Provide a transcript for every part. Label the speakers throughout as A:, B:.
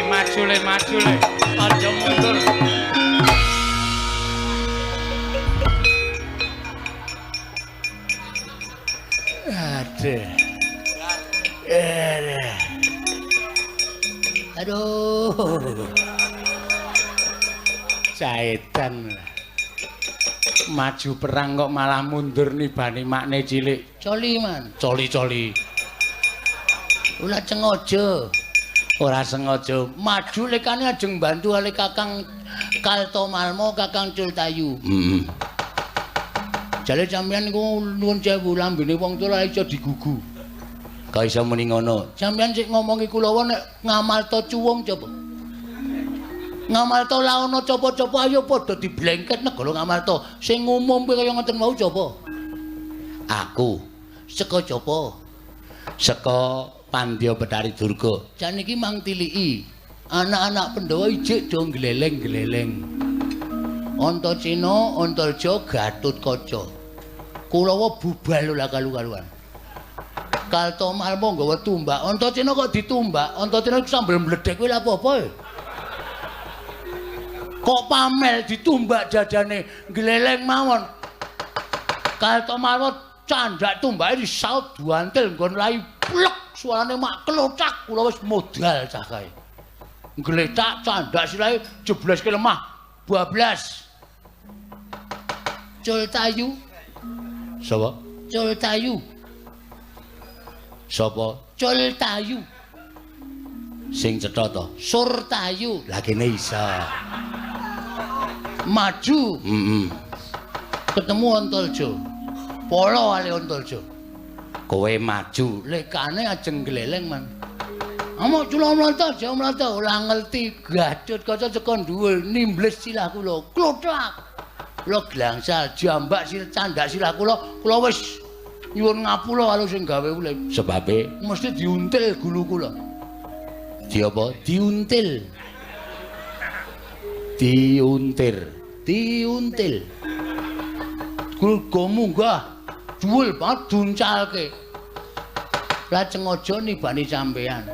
A: maju le. Aja mundur.
B: Aduh.
A: Caetan. Maju perang kok malah mundur nibani makne cilik.
B: Coli man.
A: Coli.
B: Ora sengaja.
A: Ora sengaja.
B: Maju lekane ajeng bantu ale Kakang Kaltomalmo Kakang Cultayu.
A: Heeh.
B: Jale sampeyan niku nuwun sewu lambene wong tuwa iso digugu.
A: Kok iso muni ngono?
B: Sampeyan sik ngomongi kulawa nek ngamalta cuwung coba. Ngamalta laono coba-coba ayo padha diblengket negara ngamalta. Sing umum kuwi kaya ngoten mau coba.
A: Aku
B: Seka coba.
A: saka Pandya Betari Durga.
B: Jan iki mang tiliki. Anak-anak Pandhawa ijik do gleleng-gleleng. Antaséna, Antarja, Gatotkaca. Kulawa bubal lho kalu-kaluan. Kaltomalmo nggawa tumbak. Antaséna kok ditumbak? Antaséna sambil mledhek kuwi lha apa-apa e? Kok pamel ditumbak dadane gleleng mawon. Kaltomalmo candak tumbake disaut duantil nggon rai plek suarane mak kelocak kula wis modal cah kae. Gletak candak silahe jebleske lemah bablas. Cultayu.
A: Sapa?
B: Cultayu.
A: Sapa?
B: Cultayu.
A: Sing cetha to?
B: Surtayu.
A: Lah kene iso.
B: Maju.
A: Heeh.
B: Ketemu Antarja. Polo wali Antarja.
A: Kowe maju.
B: Lekane ajeng gleleng man. Amok cula mlata, jauh mlata ora ngerti Gatotkaca saka dhuwur nimbles silah kula. Klothak. Kula glangsal jambak sil candak silah kula wis nyuwun ngapura karo sing gawe ulih.
A: Sebabe
B: Mesti diuntil gulu kula.
A: di apa?
B: Diuntil. Diuntil. Kula munggah dhuwur banget duncalke. Lajeng aja nibani sampean.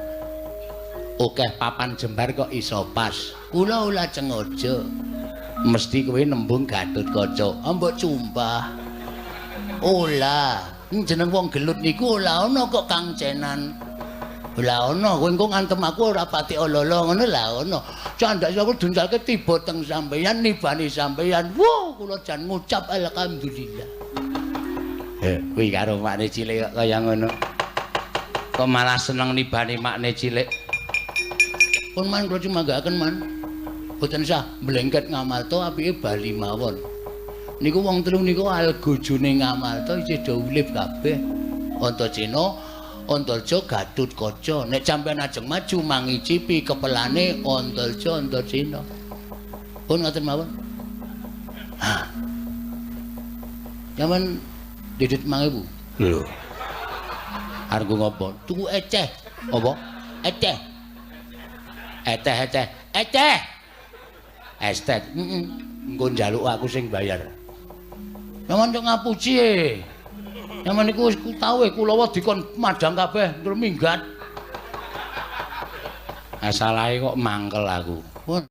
A: Okeh papan jembar kok iso pas.
B: Kula lajeng aja.
A: Mesti kowe nembung Gatotkaca.
B: Mbok cumpah. Ola, jeneng wong gelut niku ora ana kok Kang Cenan. Lah ana, kowe engko ngantem aku ora pati ololo ngono lah ana. Candak aku duncalke tiba teng sampeyan nibani sampeyan. Wo, kula jan ngucap alhamdulillah.
A: Kuwi karo makne cilik kok kaya ngono. Kok malah seneng nibani makne cilik.
B: Pun man kula cumanggaken man. Boten sah mlengket ngamalta apike bali mawon. Niku wong telu niku algojone ngamalta isih do ulip kabeh. Antaséna, Antarja, Gatotkaca. Nek sampeyan ajeng maju mangicipi kepelane Antarja, Antaséna. Pun ngoten mawon. Ha. Jaman didit 5.000.
A: Lho. Arep ngopo?
B: Tuku eceh.
A: Apa?
B: Eceh.
A: Eceh. Estet. Engko njaluk aku sing bayar.
B: Jaman cok ngapuci e. Jaman niku wis tau e kulawa dikon madang kabeh tur minggat.
A: Asalahe kok mangkel aku.
B: Pun.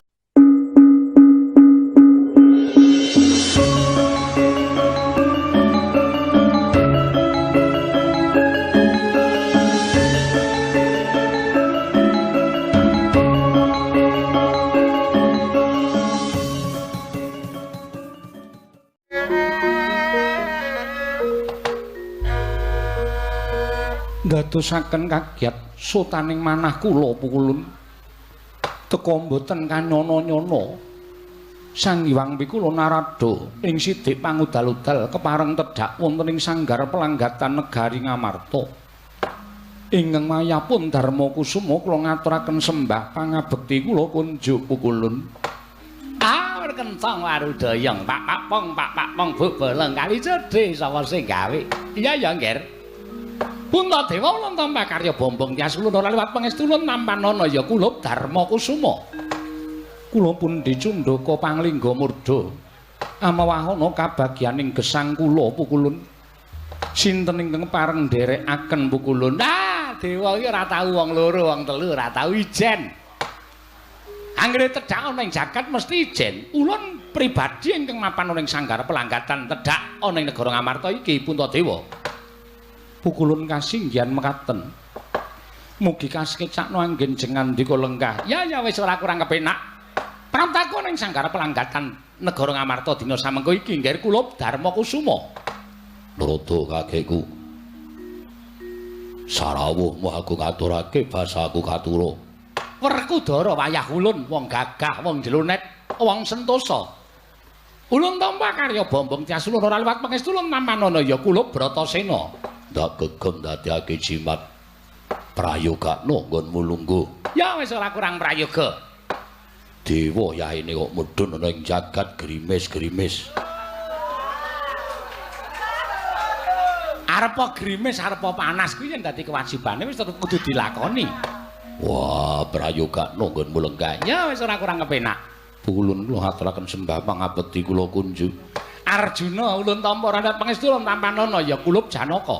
A: Ndadosaken kagiat sotaning manah kula pukulun teka mboten kanyana-nyana Sang Hyang Pikula Narada ing sidik pangudal-udal kepareng tedhak wonten ing sanggar pelanggatan negari Ngamarta ingkang mayapun Darma Kusuma kula ngaturaken sembah pangabekti kula kunjuk pukulun kentong warudayang pak pong buboleng kali cedhe sapa sing gawe iya ya nggih Puntadewa lontom pakarya bombong tias kula liwat pangestulun nampanana ya kula Darma Kusuma. Kula pun dicundhaka panglingga murda. Amawahana kabagyaning gesang kula pukulun. Sinten ingkang pareng nderekaken pukulun. Ah, dewa iki ora tau wong loro, wong telu ora tau ijen. Anggere tedhak ana ing jagat mesti ijen. Ulun pribadi ingkang mapan ana ing sanggar pelanggatan tedhak ana ing negara Ngamarta iki Puntadewa. Pukulun kasinggihan mekaten. Mugi kasekecakno anggen jengan ndika lenggah. Ya wis ora kurang kepenak. Pramtaku ana ing sanggar pelanggatan negara Ngamarta dina samengko iki nggih kula Darma Kusuma.
C: Narada kakekku. Sarawuhmu aku ngaturake basaku katura.
A: Werkudara wayah ulun wong gagah, wong jlunet, wong sentosa. Ulun tampa karya Bombong Tyas ulun ora liwat pangestu ulun mamanana ya kula Bratasena.
C: Ndak gegem dadekake jimat prayogakno nggonmu lungguh.
A: Ya wis ora kurang prayoga.
C: Dewa yaene kok mudhun ana ing jagat grimis-grimis.
A: Arepa grimis, arepa panas kuwi yen dadi kewajibane wis tetep kudu dilakoni.
C: Wah, prayogakno nggonmu lenggah.
A: Ya wis ora kurang kepenak.
C: Ulun kula aturaken sembah pangabekti kula kunjuk.
A: Arjuna ulun tampa randat pangestu ulun tampanana ya kulub Janaka.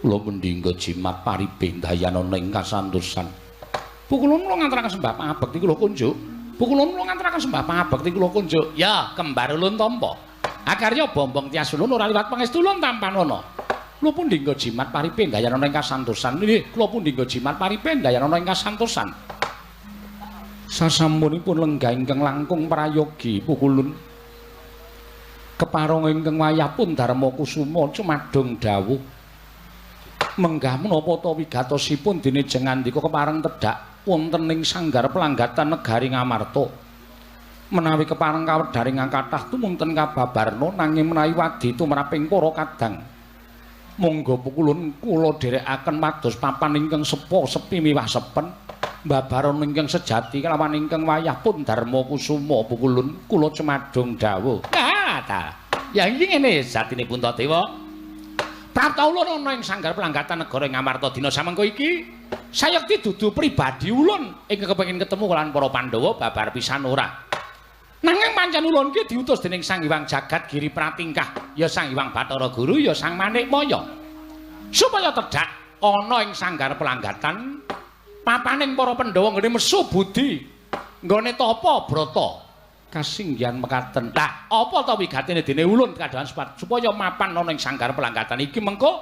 C: Kula mendhingga jimat paribe dayana ing kasantosan.
A: Pukulun kula ngaturaken sembah pangabekti kula kunjuk. Pukulun kula ngaturaken sembah pangabekti kula kunjuk. Ya, kembar ulun tampa. Akarya Bombong Tyas ulun ora liwat pangestu ulun tampanana. Kula pun dinggo jimat paripe dayana ing kasantosan. Nggih, kula pun dinggo jimat paripe dayana ing kasantosan. Sasampunipun lenggah ingkang langkung prayogi pukulun. Keparang ingkang wayah pun Darma Kusuma cumadung dawuh. Menggah menapa ta wigatosipun dene jengandika kepareng tedhak wonten ing sanggar pelanggatan negari Ngamarta. Menawi kepareng kawedaring kathah tumunten kababarna nanging menawi wadi tumraping para kadang. Monggo pukulun kula dherekaken pados papan ingkang sepa sepi miwah sepen babaron ingkang sejati kelawan ingkang wayah pun Darma Kusuma pukulun kula cemadung dawuh. Ta. Ya iki ngene satine Puntadewa. Prapta ulun ana ing sanggar pelanggatan negara Ngamarta dina samengko iki sayekti dudu pribadi ulun ingkang kepengin ketemu kaliyan para Pandhawa babar pisan ora. Nanging pancen ulun ki diutus dening Sang Hyang Jagat Giri Pratingkah, ya Sang Hyang Bathara Guru, ya Sang Manikmaya. Supaya tedhak ana ing sanggar pelanggatan papaning para Pandhawa nggone mesu budi, nggone tapa brata. Kasinggihan mekaten. Lah, apa ta wigatine dene ulun kadhahan supaya mapan ana ing sanggar pelanggatan iki mengko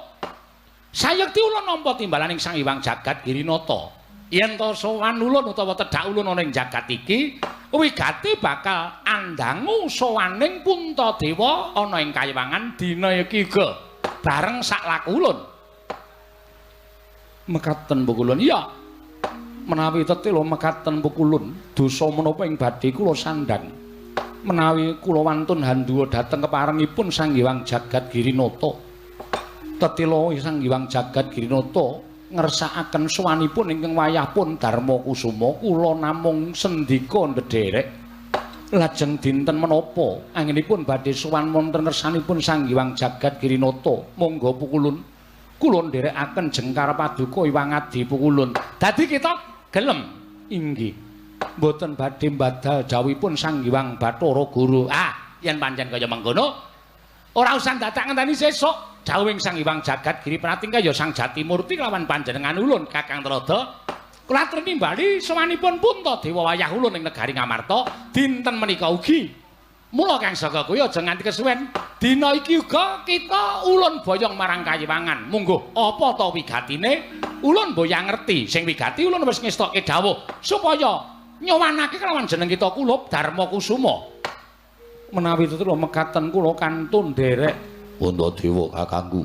A: sayekti ulun nampa timbalan ing Sang Hyang Jagat Girinata. Yen to sowan ulun utawa tedhak ulun ana ing jagat iki, wigati bakal andangu sowaning Puntadewa ana ing Kayiwangan dina iki uga bareng sak laku ulun. Mekaten pukulun. Iya. Menawi tetela mekaten pukulun, dosa menapa ing badhe kula sandhang. Menawi kula wantun handhuwa dhateng keparengipun Sang Hyang Jagat Girinata. Tetela Sang Hyang Jagat Girinata ngersakaken sowanipun ingkang wayahipun Darma Kusuma kula namung sendika ndederek lajeng dinten menapa anggenipun badhe sowan wonten ngersanipun Sang Hyang Jagat Girinata monggo pukulun kula nderekaken jengkar paduka Hyang Adi pukulun dadi kita gelem inggih mboten badhe mbadal dawuhipun Sang Hyang Bathara Guru. Yen pancen kaya mengkono ora usah dadak ngenteni sesuk dawuhing Sang Hyang Jagat Giri Pratingkah ya Sang Jatimurti kelawan panjenengan ulun Kakang Trada kula aturi nimbali sowanipun Puntadewa wayah ulun ing negari Ngamarta dinten menika ugi. Mula Kang Saka kuwi aja nganti kesuwen. Dina iki uga kita ulun boyong marang Kayiwangan. Monggo apa ta wigatine ulun boyang ngerti. Sing wigati ulun wis ngestokke dawuh supaya nyowanake kelawan jeneng kita kula Darma Kusuma. Menawi tetela mekaten kula kantun nderek
C: Puntadewa kakangku.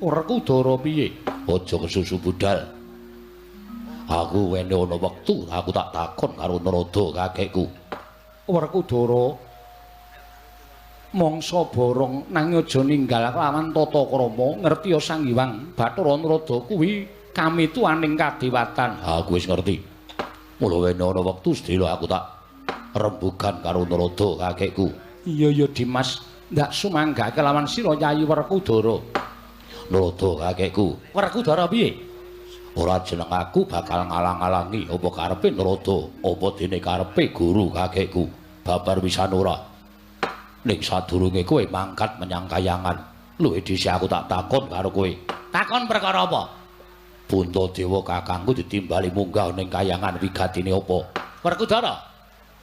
A: Werkudara piye?
C: Aja kesusu budal. Aku wene ana wektu aku tak takon karo Narada kakekku.
A: Werkudara mangsa borong nanging aja ninggal kelawan tata krama ngerti ya Sang Hyang Bathara Narada kuwi kamituaning kadewatan.
C: Aku wis ngerti. Mula wene ana wektu sedhela aku tak rembugan karo Narada kakekku.
A: Iya Dimas. Ndak sumangga kelawan sira Yayi Werkudara.
C: Narada kakekku.
A: Werkudara piye?
C: Ora jeneng aku bakal ngalang-alangi apa karepe Narada, apa dene karepe guru kakekku. Babar pisan ora. Ning sadurunge kowe mangkat menyang Kayangan, luwih dhisik aku tak takon karo kowe.
A: Takon perkara apa?
C: Puntadewa kakangku ditimbali munggah ning Kayangan wigatine apa?
A: Werkudara.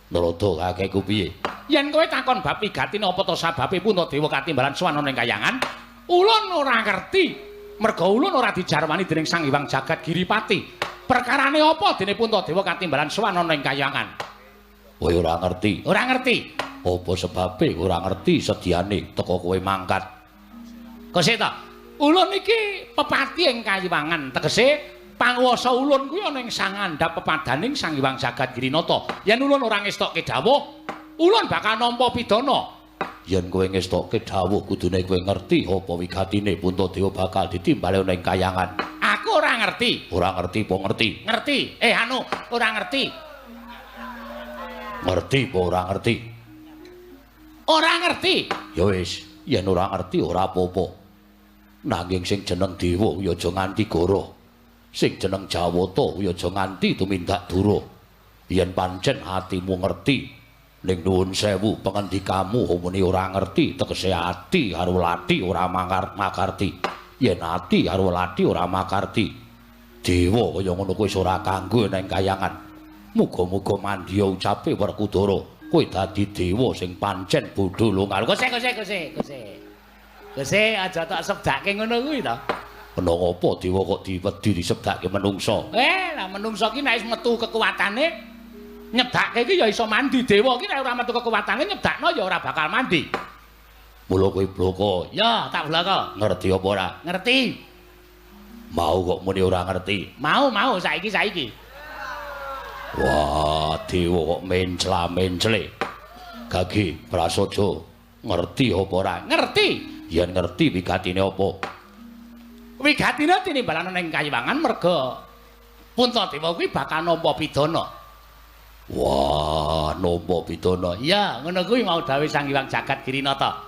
C: Narada kakekku piye?
A: Yen kowe takon bab wigatine apa to sababe Puntadewa katimbalan sowan ning kayangan, ulun ora ngerti. Merga ulun ora dijarwani dening Sang Hyang Jagat Giripati. Perkarane apa dene Puntadewa katimbalan sowan ning kayangan?
C: Kowe ora ngerti.
A: Ora ngerti.
C: Apa sebabe ora ngerti sediane teko kowe mangkat?
A: Kose ta? Ulun iki pepati ing kayiwangan, tegese panguwasa ulun kuwi ana ing sangandhap pepadaning Sang Hyang Jagat Girinata. Yen ulun ora ngestokke dawuh, ulun bakal nampa pidana.
C: Yen kowe ngestokke dawuh kudune kowe ngerti apa wigatine Puntadewa bakal ditimbali ning kayangan.
A: Aku ora ngerti.
C: Ora ngerti apa ngerti?
A: Ngerti. Ora ngerti.
C: Ngerti apa ora ngerti?
A: Ora ngerti.
C: Ya wis, yen ora ngerti ora apa-apa. Nanging sing jeneng dewa ya aja nganti goroh. Sing jeneng Jawata ya aja nganti tumindak dura. Yen pancen atimu ngerti, ning nuwun sewu pengendikamu muni ora ngerti, tegese ati karo lati ora makarti. Yen ati karo lati ora makarti, dewa kaya ngono kuwi ora kanggo ning kayangan. Muga-muga mandya ucape Werkudara, kowe dadi dewa sing pancen bodho lungal.
A: Kose. Kose aja tak sebdake ngono kuwi to.
C: Kena apa dewa kok diwedi disebdake menungsa?
A: Lah menungsa ki nek wis metu kekuatane nyebdake iki ya iso mandi. Dewa ki nek ora metu kekuatane nyebdakno ya ora bakal mandi.
C: Mula kowe bloko.
A: Ya, tak bloko.
C: Ngerti apa ora?
A: Ngerti.
C: Mau kok muni ora ngerti?
A: Mau saiki.
C: Wah, dewa kok mencla-mencle. Gage, prasaja. Ngerti apa ora?
A: Ngerti.
C: Yen ngerti wigatine apa?
A: Wigatine tinimbalan ning kayiwangan merga Puntadewa kuwi bakal nampa pidana.
C: Wah, nampa pidana.
A: Iya, ngono kuwi mau dawuh Sang Hyang Jagat Girinata.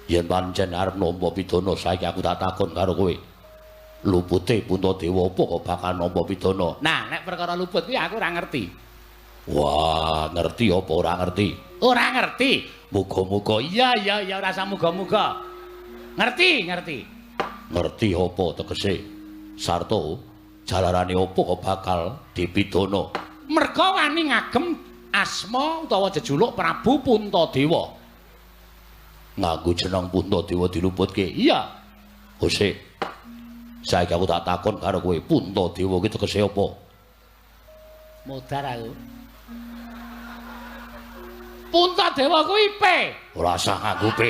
C: Yen pancen arep nampa pidana, saiki aku tak takon karo kowe. Lupute Puntadewa apa kok bakal nampa pidana?
A: Nah, nek perkara luput kuwi aku ora ngerti.
C: Wah, ngerti apa ora ngerti?
A: Ora ngerti.
C: Muga-muga
A: Iya, ora usah muga-muga. Ngerti.
C: Ngerti apa tegese? Sarta jalarane apa kok bakal dipidana?
A: Merga wani ngagem asma utawa jejuluk Prabu Puntadewa.
C: Nganggo jeneng Puntadewa diluputke.
A: Iya.
C: Hose. Saiki aku tak takon karo kowe, Puntadewa ki tegese apa?
A: Modar aku. Puntadewa kuwi P.
C: Ora usah nganggo P.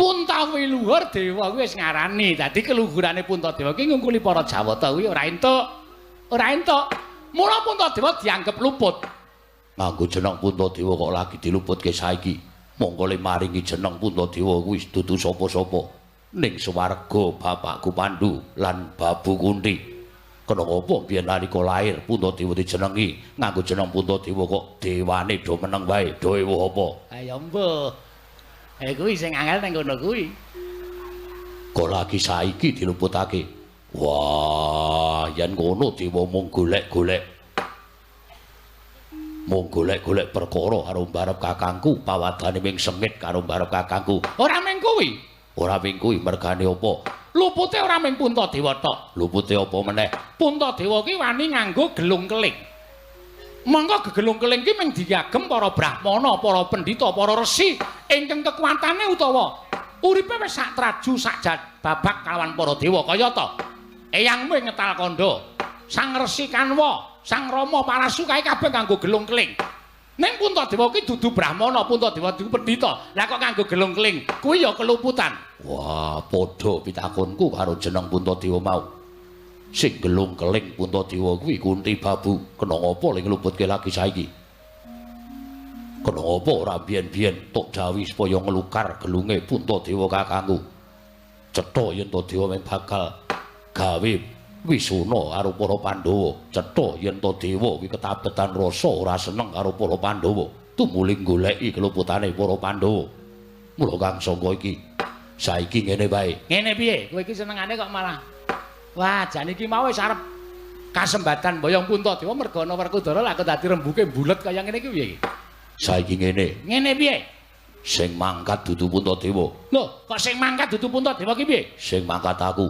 A: Puntawi luhur dewa kuwi wis ngarani. Dadi keluhurane Puntadewa kuwi ngungkuli para Jawata kuwi ora entuk. Mula Puntadewa dianggep luput.
C: Nganggo jeneng Puntadewa kok lagi diluputke saiki. Monggo le maringi jeneng Puntadewa kuwi dudu sapa-sapa. Ning swarga bapakku Pandhu lan Babu Kunti. Kena apa biyen nalika lair Puntadewa dijenengi nganggo jeneng Puntadewa kok dewane do meneng wae. Do ewo apa?
A: Ha ya mbuh. Kuwi sing angel ning kono kuwi.
C: Kok lagi saiki diluputake. Wah, yen ngono dewa mung golek-golek. Mung golek-golek perkara karo mbarep kakangku, pawadane ming sengit karo mbarep kakangku.
A: Ora ming kuwi.
C: Ora ming kuwi mergane apa?
A: Lupute ora ming Puntadewa tok.
C: Lupute apa meneh?
A: Puntadewa ki wani nganggo gelung keling. Monggo gegelung keling ki mung diagem para brahmana, para pendhita, para resi ingkang kekuatane utawa uripe wis sak traju sak babak kalawan para dewa kaya ta. Eyangmu ing Ngetal Kanda, Sang Resi Kanwa, Sang Rama Parasukae kabeh nganggo gelung keling. Ning Puntadewa ki dudu brahmana, Puntadewa dudu pendhita. Lah kok nganggo gelung keling, kuwi ya keluputan.
C: Wah, padha pitakonku karo jeneng Puntadewa mau. Sing gelung keling Puntadewa kuwi Kunti Babu. Kena ngapa ling ngluputke lagi saiki? Kena ngapa ora biyen-biyen tok jawi supaya nglukar gelunge Puntadewa kakangku. Cetha yen Dewa mung bakal gawe wisuna karo para Pandhawa. Cetha yen Dewa kuwi ketabetan rasa ora seneng karo para Pandhawa. Tumuling goleki keluputane para Pandhawa. Mula kang sangka iki saiki ngene wae.
A: Ngene piye? Kowe iki senengane kok malah wah, jan iki mau wis arep kasembatan boyong Puntadewa merga ana Werkudara lak dadi rembuke bulet kaya ngene iki piye iki?
C: Saiki ngene.
A: Ngene piye?
C: Sing mangkat dudu Puntadewa.
A: Lho, kok sing mangkat dudu Puntadewa ki piye?
C: Sing mangkat aku.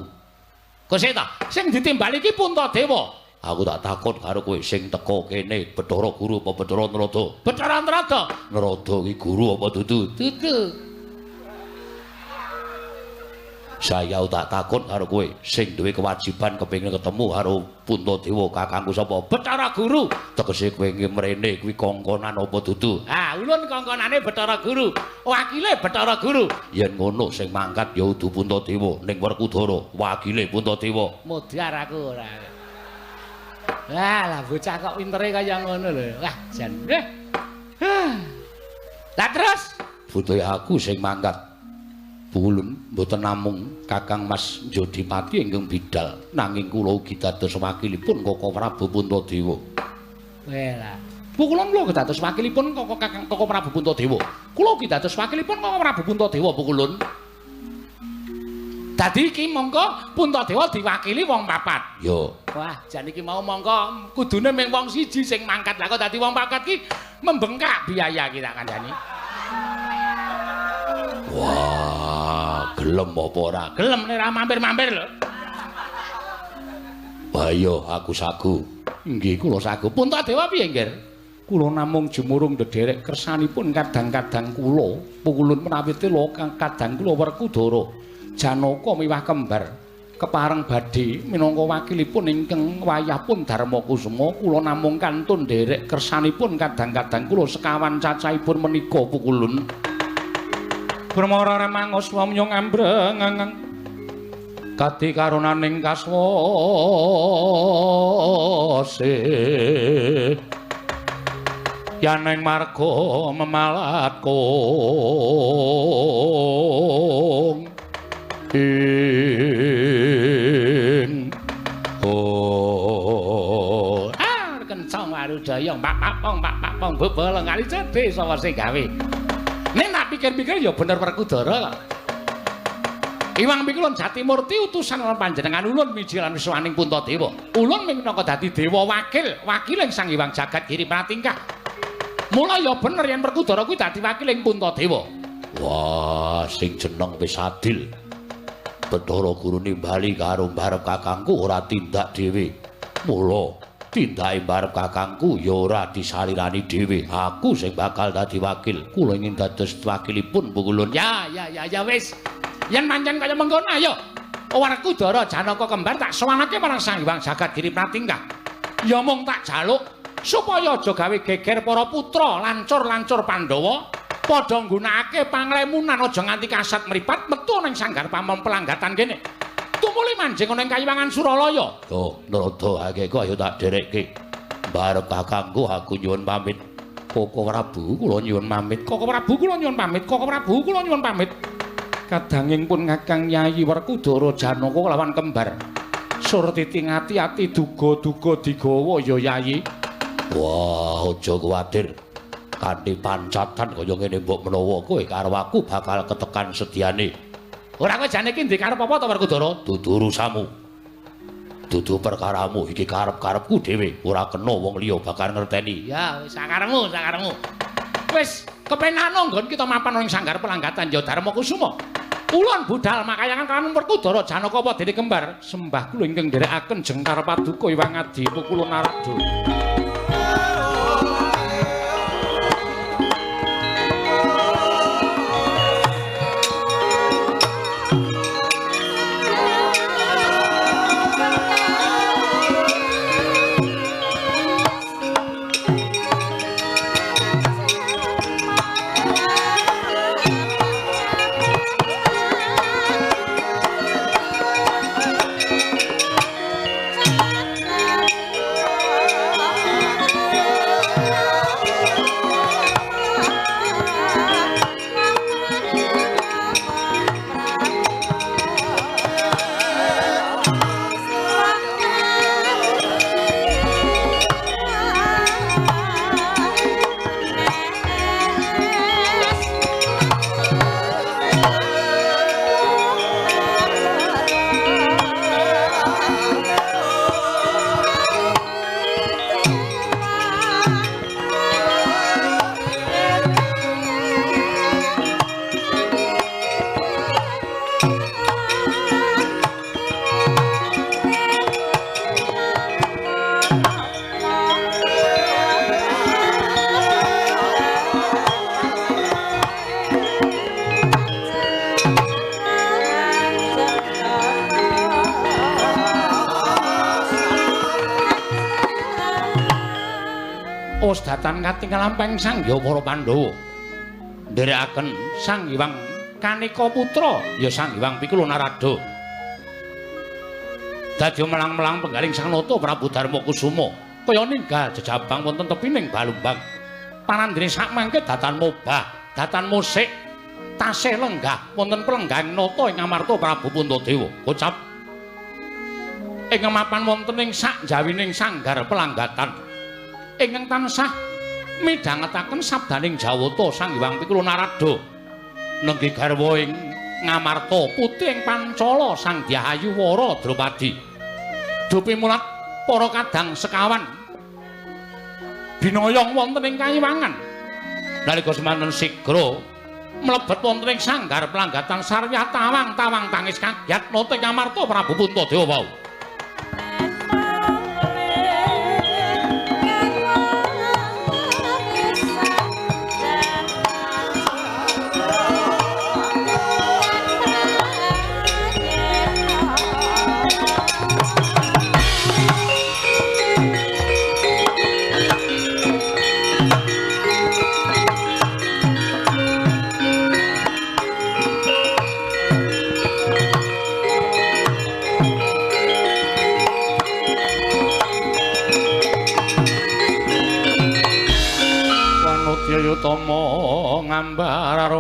A: Kose ta, sing ditimbali iki Puntadewa.
C: Aku tak takut karo kowe sing teko kene Bathara Guru apa Bathara Narada?
A: Bathara Narada.
C: Narada iki guru apa dudu?
A: Dudu.
C: Saya tak takut karo kowe sing duwe kewajiban kepengin ketemu karo Puntadewa kakangku sapa?
A: Bathara Guru.
C: Tegese kowe mrene kuwi kongkonan apa dudu?
A: Ah, ulun kongkonane Bathara Guru. Wakile Bathara Guru.
C: Yen ngono sing mangkat ya udu Puntadewa ning Werkudara, wakile Puntadewa.
A: Modar aku ora. Lah bocah kok pintere kaya ngono lho. Wah, jan. Lah terus
C: Butuhe aku sing mangkat. Pulun mboten namung Kakang Mas Jodipati ingkang bidal, nanging kula ugi dados wakilipun Koko Prabu Puntadewa.
A: Wela. Pukulun kula dados wakilipun Koko Prabu Puntadewa. Kula ugi dados wakilipun Koko Prabu Puntadewa Pukulun. Dadi iki mongko Puntadewa diwakili wong papat.
C: Yo.
A: Wah, jan iki mau mongko kudune mung wong siji sing mangkat. Lah kok dadi wong papat ki membengkak biaya ki tak kandhani.
C: Wah, gelem apa ora?
A: Gelem nek ra mampir-mampir lho.
C: Wah iya, aku sagu.
A: Nggih, kula sagu. Puntadewa piye, Nggir? Kula namung jumurung ndederek kersanipun kadang-kadang kula. Pukulun menawi tela kadang kula Werkudara. Janaka miwah kembar kepareng badhe minangka wakilipun ingkang wayahpun Darmakusuma kula namung kantun nderek kersanipun kadang-kadang kula sekawan cacahipun menika Pukulun. Permara remangos wamyong ambreng kati karunaning kaswase yaneng marga memalatku ing kencang warudaya pak bebel kali cedhe sapa sing gawe nek nak pikir-pikir ya bener Werkudara Iwang Mikulun Jatimurti utusan panjenengan ulun miji lan wiswaning Puntadewa ulun minangka dadi dewa wakiling Sang Hyang Jagat Giri Pratingkah mula ya bener yen Werkudara kuwi dadi wakiling Puntadewa.
C: Wah sing jeneng wis adil Bathara Guru nimbali karo mbarep kakangku ora tindak dhewe. Mula tindake mbarep kakangku ya ora disalirani dhewe. Aku sing bakal dadi wakil. Kula ingin dados wakilipun Pukulun.
A: Ya wis. Yen pancen kaya mengkono ayo. Werkudara Janaka kembar tak sowanake marang Sang Hyang Jagat Giri Pratingkah. Ya mung tak jaluk supaya aja gawe geger para putra lancur-lancur Pandhawa. Padha nggunakake panglemunan aja nganti kasat mripat metu ning sanggar pamon pelanggatan kene. Tumuli manjing ning Kayiwangan Suralaya.
C: Tuh, Narada akeku ayo tak derekke. Barep kakangku aku nyuwun pamit. Koko Prabu kula nyuwun pamit.
A: Koko Prabu kula nyuwun pamit. Koko Prabu kula nyuwun pamit. Kadanging pun Kakang Yayi Werkudara Janaka lawan kembar. Surtiti ngati-ati duga-duga digawa ya Yayi.
C: Wah, aja kuwatir. Kanthi pancatan kaya ngene mbok menawa kowe karo aku bakal ketekan sediane.
A: Ora kowe jane iki ndek karep apa to Werkudara?
C: Dudu urusamu. Dudu perkaramu iki karep-karepku dhewe. Ora kena wong liya bakal ngerteni.
A: Ya, wis sakarepmu. Wis kepenak nggon kita mapan ning sanggar pelanggatan ya Darmakusuma. Ulun budal makayangan kanun Werkudara Janaka apa dene kembar. Sembah kula ingkang nderekaken jengkar paduka Hyang Adi Pukulun Narada. menawa sedatan katingal lampahing Sangya para Pandhawa nderekaken Sang Hyang Kanika putra ya Sang Hyang Pikula Narada dadi melang-melang penggaling Sang Nata Prabu Darma Kusuma kaya ninggal jejabang wonten tepining Balumbang panandene sakmangke datan mobah datan musik tasih lenggah wonten pelenggang nata ing Amarta Prabu Puntadewa kocap ing mapan wonten ing sak jawining sanggar pelanggatan ingkang tansah midhangetaken sabdaning Jawata Sang Hyang Pikula Narada nenggih garwa ing Ngamarta putih ing Pancala Sang Dyahayu Wara Drupadi dupi mulat para kadang sekawan binoyong wonten ing kayiwangan nalika semanten sigra mlebet wonten ing sanggar pelanggatan sarya tawang-tawang tangis kagyat nata ing Amarta Prabu Puntadewa wau. Utama ngambar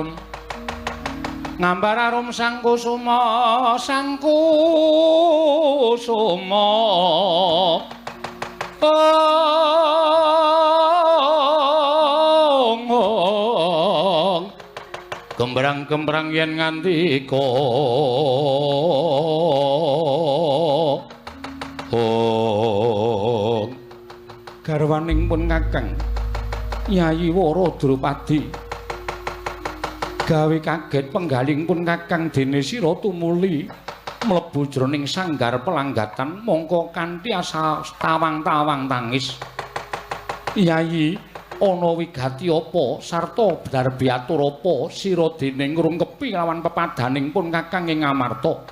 A: arum sang kusuma gembrang-gembrang yen ngandika garwaning pun Kakang Yayi Wara Drupadi gawe kaget penggaling pun Kakang dene sira tumuli mlebu jroning sanggar pelanggatan mongko kanthi asa tawang-tawang tangis Yayi ana wigati apa sarta darbi atur apa sira dene ngrungkepi lawan pepadaning pun Kakang ing Amarta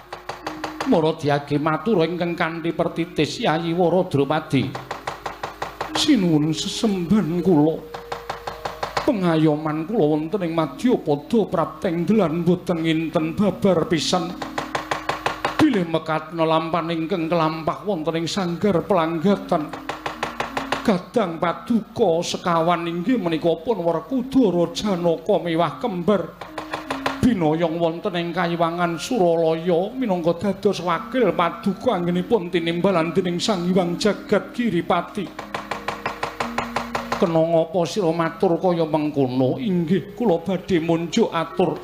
A: Maradiage matur ingkang kanthi pertitis Yayi Wara Drupadi sinuwun sesemban kula pengayoman kula wonten ing Madyapada prapteng delan boten nginten babar pisan bilih mekatna lampan ingkang kelampah wonten ing sanggar pelanggatan kadang paduka sekawan inggih menika pun Werkudara Janaka miwah kembar binoyong wonten ing kayiwangan Suralaya minangka dados wakil paduka anggenipun tinimbalan dening Sang Hyang Jagat Giripati kena ngapa sira matur kaya mengkono inggih kula badhe munjuk atur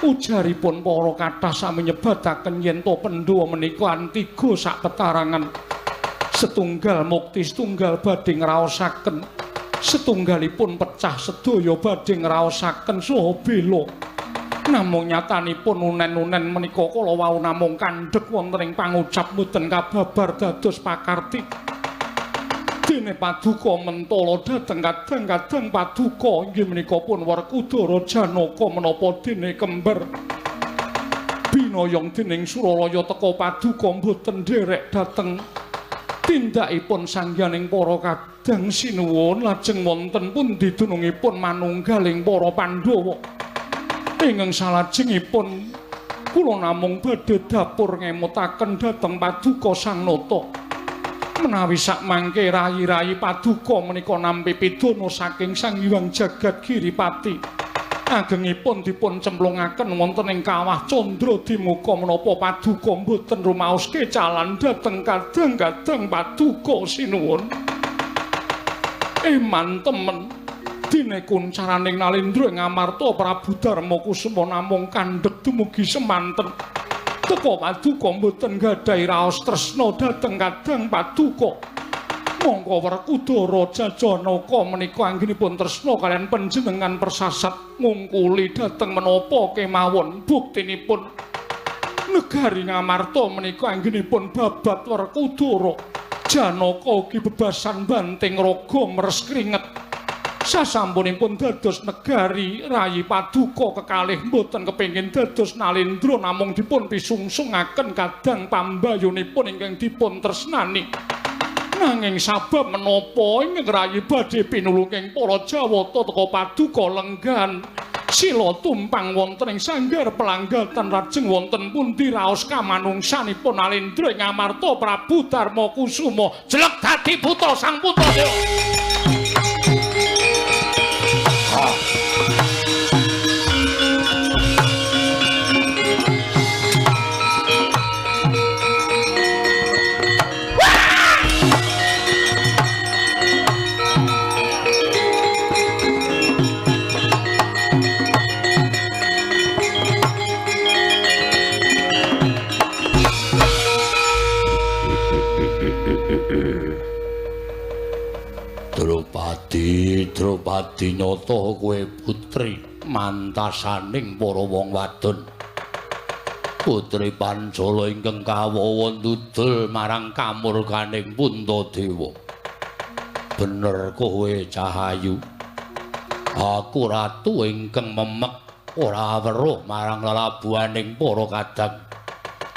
A: ujaripun para kathah sami nyebataken yen to Pandhawa menika antiga sak petarangan setunggal mukti setunggal badhe ngraosaken setunggalipun pecah sedaya badhe ngraosaken saha bela namung nyatanipun unen-unen menika kala wau namung kandhek wonten ing pangucap mboten kababar dados pakarti dene paduka mentala dhateng kadang-kadang paduka inggih menika pun Werkudara Janaka menapa dene kembar binoyong dening Suralaya teka paduka mboten nderek dhateng tindakipun sangyaning para kadang sinuwun lajeng wonten pundi dunungipun manunggaling para Pandhawa ingkang salajengipun kula namung badhe dapur ngemutaken dhateng paduka Sang Nata menawi sakmangke rayi-rayi paduka menika nampi pidana saking Sang Hyang Jagat Giripati agengipun dipun cemplungaken wonten ing kawah Candra Dimuka menapa paduka mboten rumaos kecalan dhateng kadang-kadang paduka sinuwun eman temen dene kuncaraning Nalendra ing Amarta Prabu Darma Kusuma namung kandhek dumugi semanten teka paduka mboten gadhahi raos tresna dhateng kadang paduka mongko Werkudara Janaka menika anggenipun tresna kaliyan panjenengan persasat ngungkuli dhateng menapa kemawon buktinipun negari Ngamarta menika anggenipun babat Werkudara Janaka ugi bebasan banting raga meres kringet sasampunipun dados negari rayi paduka kekalih mboten kepengin dados Nalendra namung dipun pisungsungaken kadang pambayunipun ingkang dipun tresnani Nanging sabab menapa ing ngrayi badhe pinulung ing para Jawata teka paduka lenggan sila tumpang wonten ing sanggar pelanggatan lajeng wonten pundi raos kamanungsanipun Alendra ing Amarta Prabu Darma Kusuma jelek dadi putra sang putra dewa. Drupadi nyata kowe putri mantasaning para wong wadon. Putri Pancala ingkang kawawa ndudul marang kamurkaning Puntadewa. Bener kowe Cahayu. Aku ratu ingkang memek ora weruh marang lelabuhaning para kadang.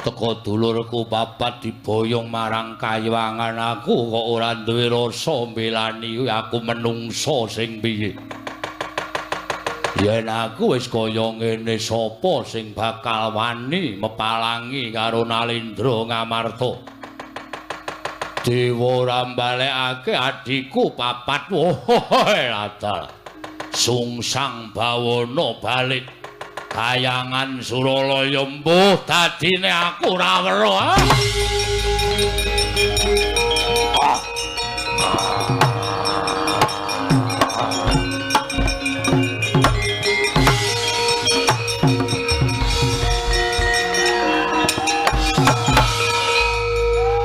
A: Teka dulurku papat diboyong marang kayiwangan aku kok ora duwe rasa mbelani aku menungso sing piye. Yen aku wis kaya ngene sapa sing bakal wani mepalangi karo Nalendra Ngamarta. Dewa ora mbalekake adhiku papat wohe latar. Sungsang bawana balik. Kayangan Suralaya mbuh dadine aku ora weruh.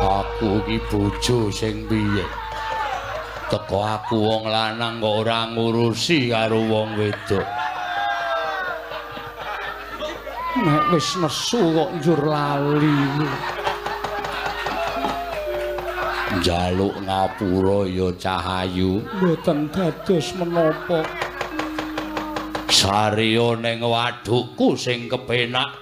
A: Aku iki bojo sing piye? Teko aku wong lanang kok ora ngurusi karo wong wedok. Nek wis nesu kok njur lali. Njaluk ngapura ya Cahayu. Mboten dados menapa. Sariya ning wadukku sing kepenak.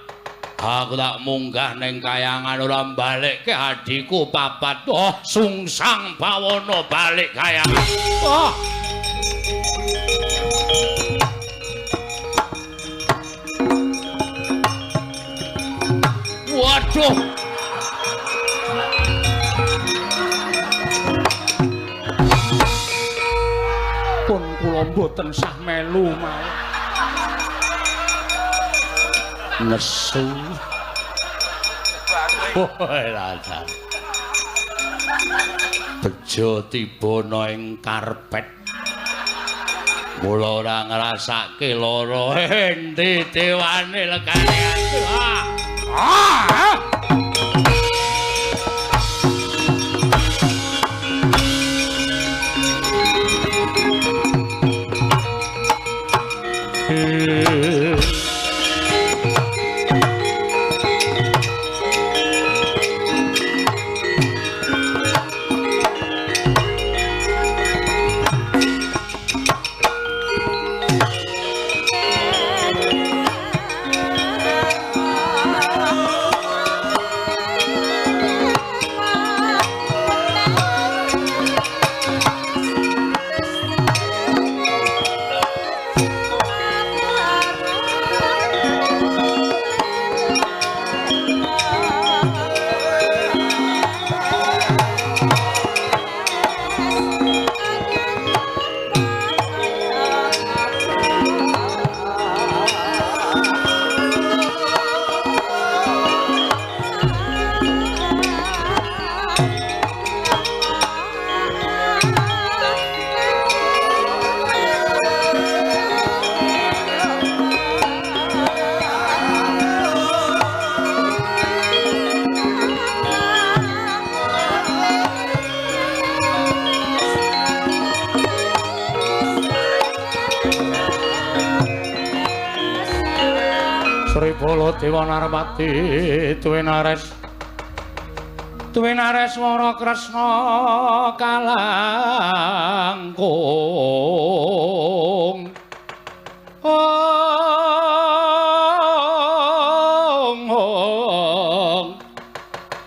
A: Aku tak munggah ning kayangan ora balekke adhiku papat. Oh, sungsang bawana balik kayangan. Oh. Waduh. Pun kula mboten sah melu mawon. Nesu. Latar. Bejo tibana ing karpet. Mula ora ngrasake lara endi dewane legane aku. Dewa Narpati tuwe nares Wara Kresna kalangkung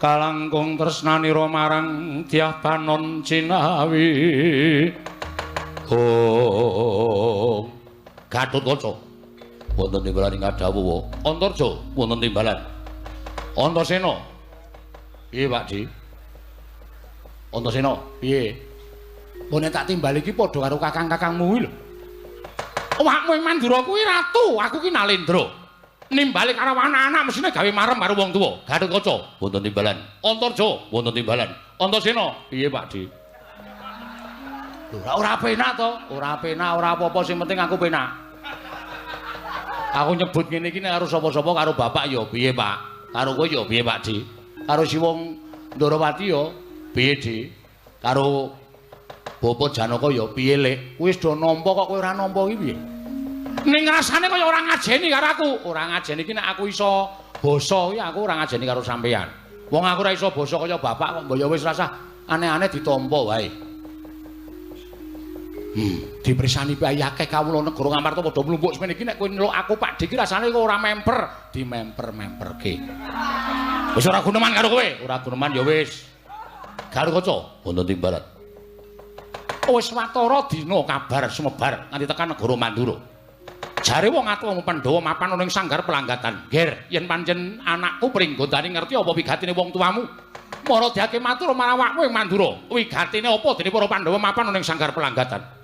A: kalangkung tresnanira marang Dyah Panon Cinawi. Oh, Gatotkaca wonten timbalan ing Kadhawuwa. Antarja wonten timbalan. Antasena. Piye, Pakji? Antasena, piye? Mbone tak timbal iki padha karo kakang-kakangmu kuwi lho. Awakmu ing Mandura kuwi ratu, aku ki Nalendra. Nimbali karo anak-anak mesine gawe marem karo wong tuwa. Gatotkaca wonten timbalan. Antarja wonten timbalan. Antasena, piye, Pakji? Lho, ora penak to? Ora penak, ora apa-apa, sing penting aku penak. Aku nyebut ngene iki nek karo sapa-sapa karo bapak ya piye, Pak? Karo kowe ya piye, Pak Di? Karo si wong Ndarawati ya piye, Di? Karo Bapak Janaka ya piye, Lek? Wis do nampa kok kowe ora nampa iki piye? Ning rasane kaya ora ngajeni karo aku. Ora ngajeni iki nek aku iso basa iki aku ora ngajeni karo sampeyan. Wong aku ora iso basa kaya bapak kok mbok ya wis rasah aneh-aneh ditampa wae. Diprisani piye akeh kawula negara Ngamarta padha mlumpuk semene iki nek kowe nyeluk aku Pak Dik iki rasane kok ora memper, dimemper-memperke. Wis ora guneman karo kowe, ora guneman ya wis. Gatotkaca wonten timbalan. Wis watara dina kabar sumebar nganti tekan negara Mandura. Jare wong atuwa Pandhawa mapan ana ing sanggar pelanggatan. Ger, yen pancen anakku pringgondane ngerti apa wigatine wong tuamu, mara diake matur marang awakmu ing Mandura. Wigatine apa dene para Pandhawa mapan ana ing sanggar pelanggatan?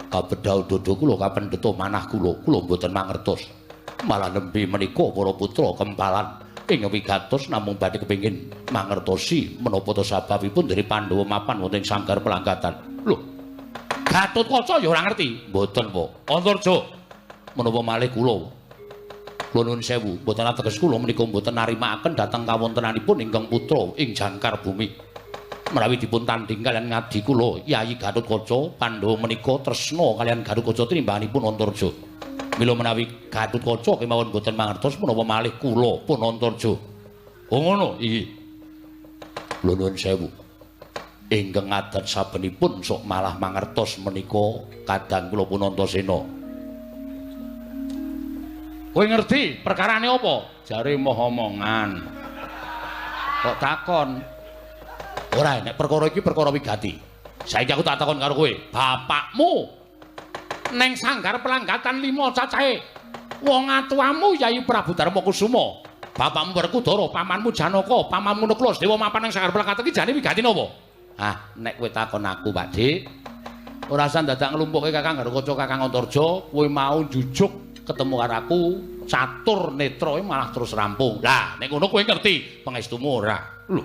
A: Kabedhau dodo kula kapendheta manah kula mboten mangertos. Malah nembe menika para putra kempalan ing wigatos namung badhe kepengin mangertosi menapa to sababipun dari Pandhawa mapan wonten ing sanggar pelanggatan. Lho, Gatotkaca ya ora ngerti. Mboten, Pak. Antarja menapa malih kula nuwun sewu, mboten ateges kula menika mboten narimakaken dhateng kawontenanipun ingkang putra ing jangkar bumi. Menawi dipun tanding kalian ngadi kula Yayi Gatotkaca Pandhawa menika tresna kalian Gatotkaca tinimbangipun Antarja. Mila menawi Gatotkaca kemawon boten mangertos menapa malih kula pun Antarja. Oh ngono iki. Kula nuwun sewu. Ingkang adat sabenipun sok malah mangertos menika kadang kula pun Antasena. Kowe ngerti perkarane apa? Jare moh omongan. Kok takon? Ora, nek perkara iki perkara wigati. Saiki aku tak takon karo kowe, bapakmu ning sanggar pelanggatan 5 cacahe. Wong atuwamu Yayi Prabu Darmakusuma, bapakmu Werkudara, pamanmu Janaka, pamanmu Neklas Dewa mapan ning sanggar pelanggatan iki jane wigati napa? Ah, nek kowe takon aku, Pak Dik, ora usah dadak nglumpukke Kakang Gatotkaca, Kakang Antarja, kowe mau jujuk ketemu karo aku, catur netra malah terus rampung. Lah, nek ngono kowe ngerti pangestumu ora? Lho.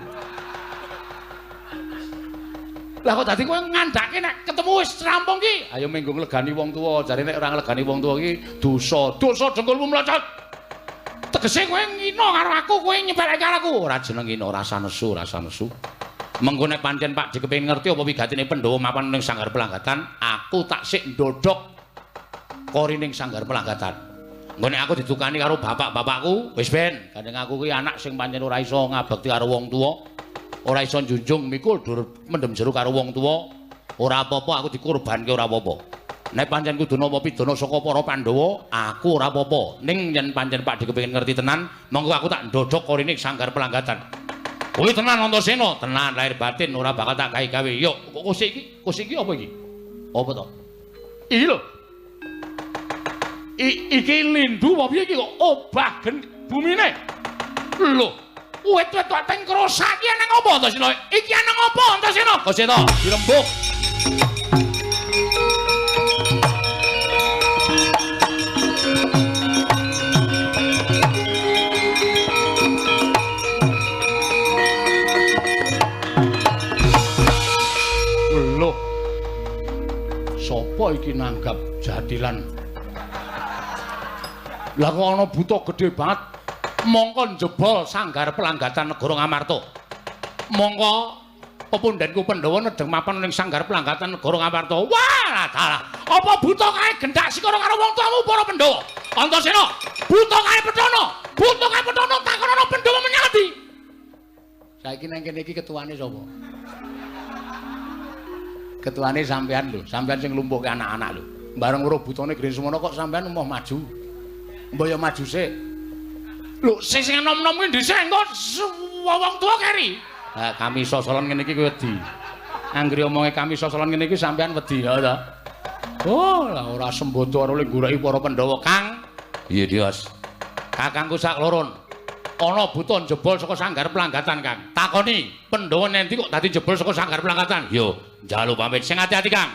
A: Lah kok dadi kowe ngandhake nek ketemu wis rampung ki? Ayo menggo nglegani wong tuwa. Jare nek ora nglegani wong tuwa ki dosa. Dosa dengkulmu mlocot. Tegese kowe ngina karo aku, kowe nyepeleke karo aku. Ora jeneng ngina, rasa nesu, rasa nesu. Mengko nek pancen Pak Dik kepengin ngerti apa wigatine Pandhawa mapan ning sanggar pelanggatan, aku tak sik ndodhok kori ning sanggar pelanggatan. Engko nek aku ditukani karo bapak-bapakku, wis ben, gandeng aku ki anak sing pancen ora iso ngabekti karo wong tuwa. Ora iso njunjung mikul dur mendem jero karo wong tuwa, ora apa-apa aku dikurbanke ora apa-apa. Nek pancen kudu napa pidana saka para Pandhawa, aku ora apa-apa. Ning yen pancen Pak Dik kepengin ngerti tenan, monggo aku tak ndodhok korine sanggar pelanggatan. Kuwi tenan Antasena, tenan lahir batin ora bakal tak gawe-gawe. Yo, kok kosik iki apa iki? Apa to? Iki lho. Iki lindu apa piye iki kok obah bumine? Lho. Wet-wet kok teng krosak iki nang apa Antasena? Iki nang apa Antasena? Koseta, dirembuk. Lho. Sopo iki nanggap jadilan? Lah kok ana buta gedhe banget. Mongko njebol sanggar pelanggatan negara Ngamarta. Mongko pepundhenku Pandhawa nedeng mapan ning sanggar pelanggatan negara Ngamarta. Wah, dalah. Apa buta kae gendak sikara karo wong tuamu para Pandhawa? Antasena, buta kae Petana. Buta kae Petana takonono Pandhawa menyang ndi? Saiki nang kene iki ketuane sapa? Ketuane sampean lho, sampean sing nglumpuhke anak-anak lho. Bareng weruh butane gren semono kok sampean mau maju. Mbok ya maju sik. Lho, sing enom-enom kuwi dhisik engko wong tuwa keri.
B: Ha kami sosolan ngene iki kowe wedi. Anggere omonge kami sosolan ngene iki sampean wedi ya ta. Oh, lah ora sembodo karo goleki para Pandhawa, Kang.
C: Iya, Dias.
B: Kakangku sak loron. Ana buta jebol saka sanggar pelanggatan, Kang. Takoni, Pandhawa nendi kok dadi jebol saka sanggar pelanggatan?
C: Yo, njaluk pamit
B: Sing ati-ati, Kang.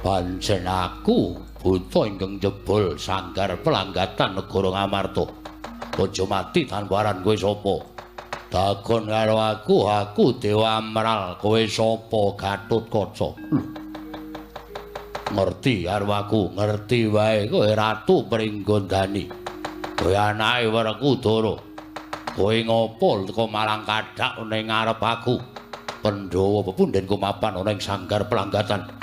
C: Pancen aku buta ingkang jebol sanggar pelanggatan negara Ngamarta. Aja mati tanpa aran kowe sapa? Takon karo aku Dewa Amral, kowe sapa Gatotkaca? Ngerti karo aku, ngerti wae kowe Ratu Pringgondani. Kowe anake Werkudara. Kowe ngopo teko Malang Kadhak ning ngarep aku? Pandhawa pepundhenku mapan ana ing sanggar pelanggatan.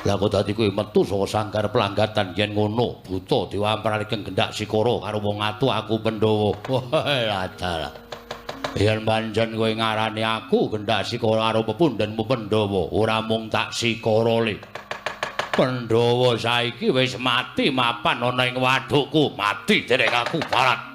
C: Lah kok dadi kowe metu saka sanggar pelanggatan yen ngono buta Dewa Amral iki gendak sikara karo wong atu aku Pandhawa. Wah, adalah. Yen pancen kowe ngarani aku gendak sikara karo pepundhenmu Pandhawa, ora mung tak sikara le. Pandhawa saiki wis mati mapan ana ing wadukku, mati derek aku barat.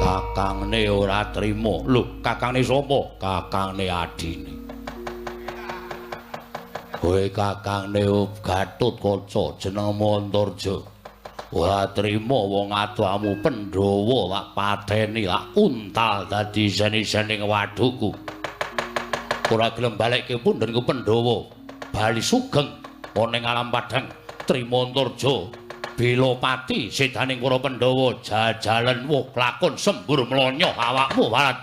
C: Kakangne ora trima. Lho, kakangne sapa? Kakangne adine. Kowe kakangne Gatotkaca jenengmu Antarja. Ora trima wong atuamu Pandhawa tak pateni, tak untal dadi seni-sening wadukku. Ora gelem balekke pundhenku Pandhawa. Bali sugeng ana ing alam padhang. Trima Antarja. Bela pati sedaning para Pandhawa jajalan woh lakon sembur mlonyo awakmu barat.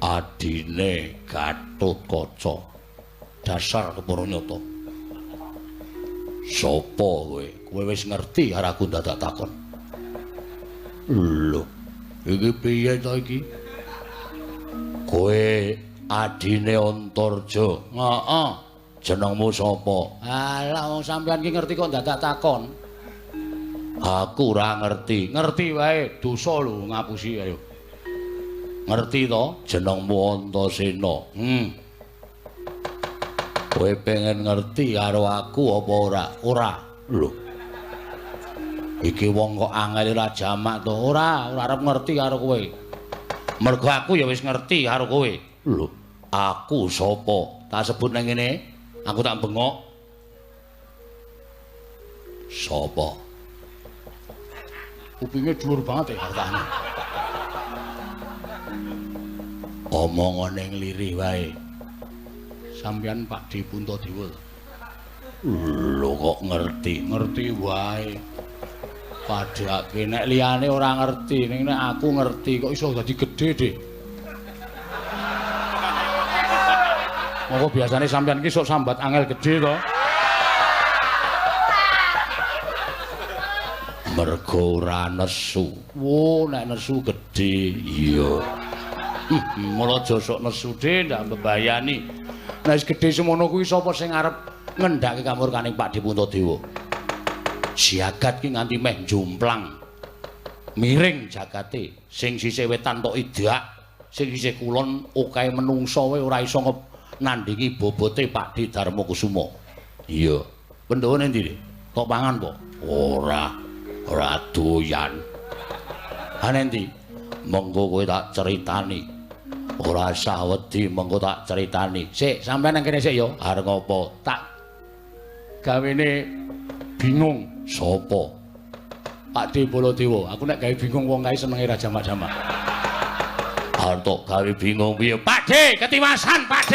C: Adine Gatotkaca. Dasar Keparanyata. Sopo kowe? Kowe wis ngerti karo aku dadak takon. Lho, iki piye to iki? Kowe adine Antarja.
B: Heeh.
C: Jenengmu sapa?
B: Alah wong sampeyan ki ngerti kok dadak takon.
C: Aku ora ngerti.
B: Ngerti wae, dosa lho ngapusi ayo.
C: Ngerti to? Jenengmu Antasena. Kowe pengen ngerti karo aku apa ora? Ora. Lho. Iki wong kok angel ora jamak to.
B: Ora arep ngerti karo kowe.
C: Mergo aku ya wis ngerti karo kowe. Lho, aku sapa? Tak sebut nang ngene. Aku tak bengok. Sapa?
B: Kupinge dhuwur banget ya hartane.
C: Omongane nglirih wae.
B: Sampeyan Pak Di Puntadewa.
C: Lho kok ngerti?
B: Ngerti wae. Padhake nek liyane ora ngerti, ning nek aku ngerti kok iso dadi gedhe, Dik. Moko biasane sampeyan ki sok sambat angel gedhe to.
C: Mergo ora nesu.
B: Wo, nek nesu gedhe.
C: Iya.
B: Mula aja sok nesu de ndak mbebayani. Nek wis gedhe semono kuwi sapa sing arep ngendhake kamurkaning Pak Dipuntadewa? Jagat ki nganti meh jomplang. Miring jagate, sing sisih wetan tok idak, sing sisih kulon okahe menungsa wae ora iso nandingi bobote Pak Di Darmakusuma.
C: Iya.
B: Pandhawane ndi? Tok pangan po?
C: Ora doyan.
B: Ane ndi?
C: Mengko kowe tak critani. Ora usah wedi, mengko tak critani.
B: Sik, sampeyan nang kene sik ya.
C: Arep ngopo?
B: Tak gawene bingung.
C: Sopo?
B: Pak Di Baladewa. Aku nek gawe bingung wong kae senenge ra jamak-jamak.
C: Arep gawe bingung piye?
B: Pak D, ketiwasan Pak D.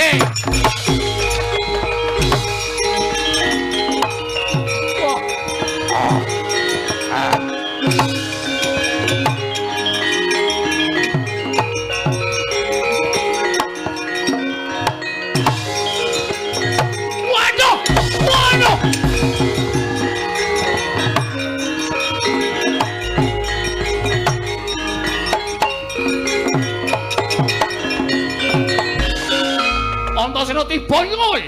B: Waduh! Antasena tiba iki kowe.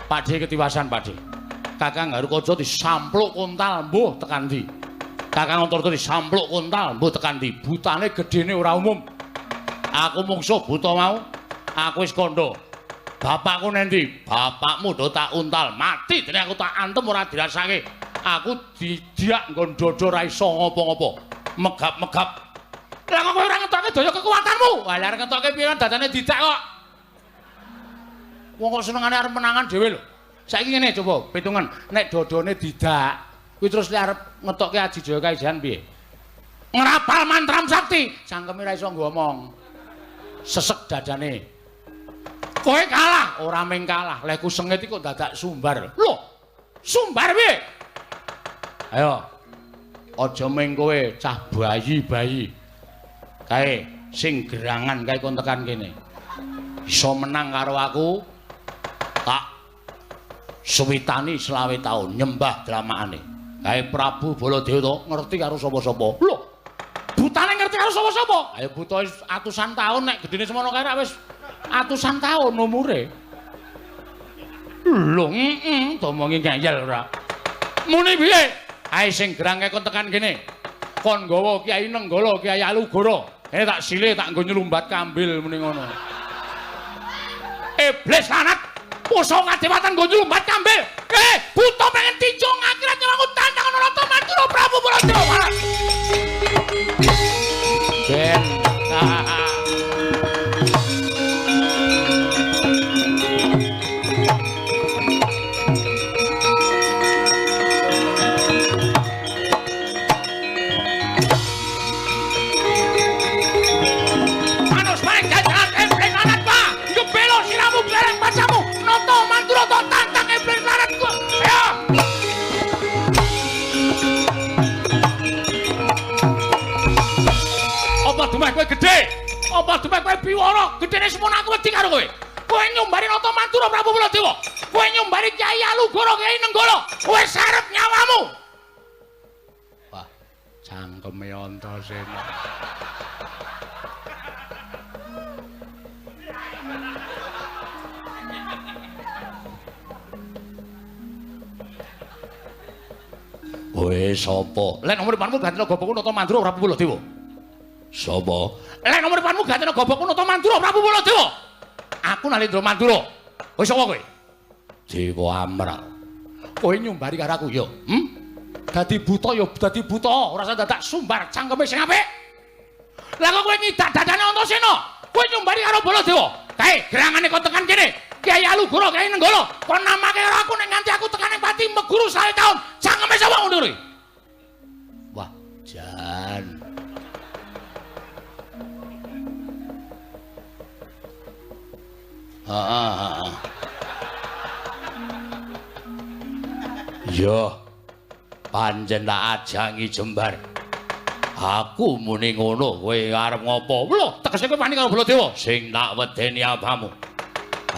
B: Pakde ketiwasan, Pakde. Kakang Garukaja disampluk kontal mbuh tekan ndi? Kakang Antarta disampluk kontal mbuh tekan ndi? Butane gedene ora umum. Aku mungsuh buta mau. Aku wis kandha. Bapakku nendi? Bapakmu do tak untal mati dene aku tak antem ora dirasake. Aku didiak nggon dada ra iso ngopo-ngopo. Megap-megap. Lah kok kowe ora ngetokke daya kekuatanmu? Lah arep ngetokke piye dadane didak kok. Wong kok senengane arep menangan dhewe lho. Saiki ngene coba pitungan nek dodone didak kuwi terus nek arep ngetokke Aji Jaya Kaijan piye? Ngrapal mantram sakti, cangkeme ra iso ngomong. Sesek dadane. Kowe kalah, ora mung kalah. Leh ku sengit iki kok dadak sumbar. Lho, sumbar piye? Ayo. Aja mung kowe cah bayi-bayi. Kae sing gerangan kae kon tekan kene. Iso menang karo aku. Tak suwitani selawe taun nyembah dramaane. Kae Prabu Baladewa to ngerti karo sapa-sapa. Lho, butane ngerti karo sapa-sapa? Ayo buta wis atusan taun nek gedene semono kae wis atusan taun umure. Lho, domongi ngeyel ora. Muni piye? Ae sing gerang kae kon tekan kene. Kon nggawa Kyai Nenggala, Kyai Alugara. Tak sile tak nggo nyelumbat kambil muni ngono. Iblis lanat. Puso kadewatan nggo nyelumbat kambil. Buta pengen tinjung akhirat nyawangu tandang Narata Mantura Prabu Baladewa. Ben. Manus baik jajaran Iblis lanat pa. Ngebelo siramu bareng bacamu. Noto Mantura to tantang Iblis lanat ku. Ayo. Apa demeh kowe gedhe? Apa demeh kowe biwara? Gedene semono aku wedi karo kowe. Kowe nyumbari Nata Mantura Prabu Baladewa. Kowe nyumbari Kyai Alugara, Kyai Nenggala. Kowe sarep nyawamu. Wah, cangkeme Antasena.
C: Kowe sapa?
B: Lek nomor depanmu Gantena Gobokku Nata Mantura Prabu Baladewa.
C: Sapa?
B: Lek nomor depanmu Gantena Gobokku Nata Mantura Prabu Baladewa. Aku Nalendra Mantura. Kowe sapa kowe?
C: Dewa Amral.
B: Kowe nyumbari karo aku ya. Dadi buta ya dadi buta, ora usah dadak sumbar cangkeme sing apik. Lah kok kowe nyidak dadane Antasena? Kowe nyumbari karo Baladewa. Kae gerangane kok tekan kene. Kyai Alugara, Kyai Nenggala, kon namake karo aku nek nganti aku tekan ning pati meguru sae taun. Cangkeme sapa ngono kuwi? Wah, jan. Heeh.
C: Ya, pancen tak ajangi jembar. Aku muni ngono, kowe arep ngopo?
B: Lho, tegese kowe wani karo Baladewa.
C: Sing tak wedeni apamu.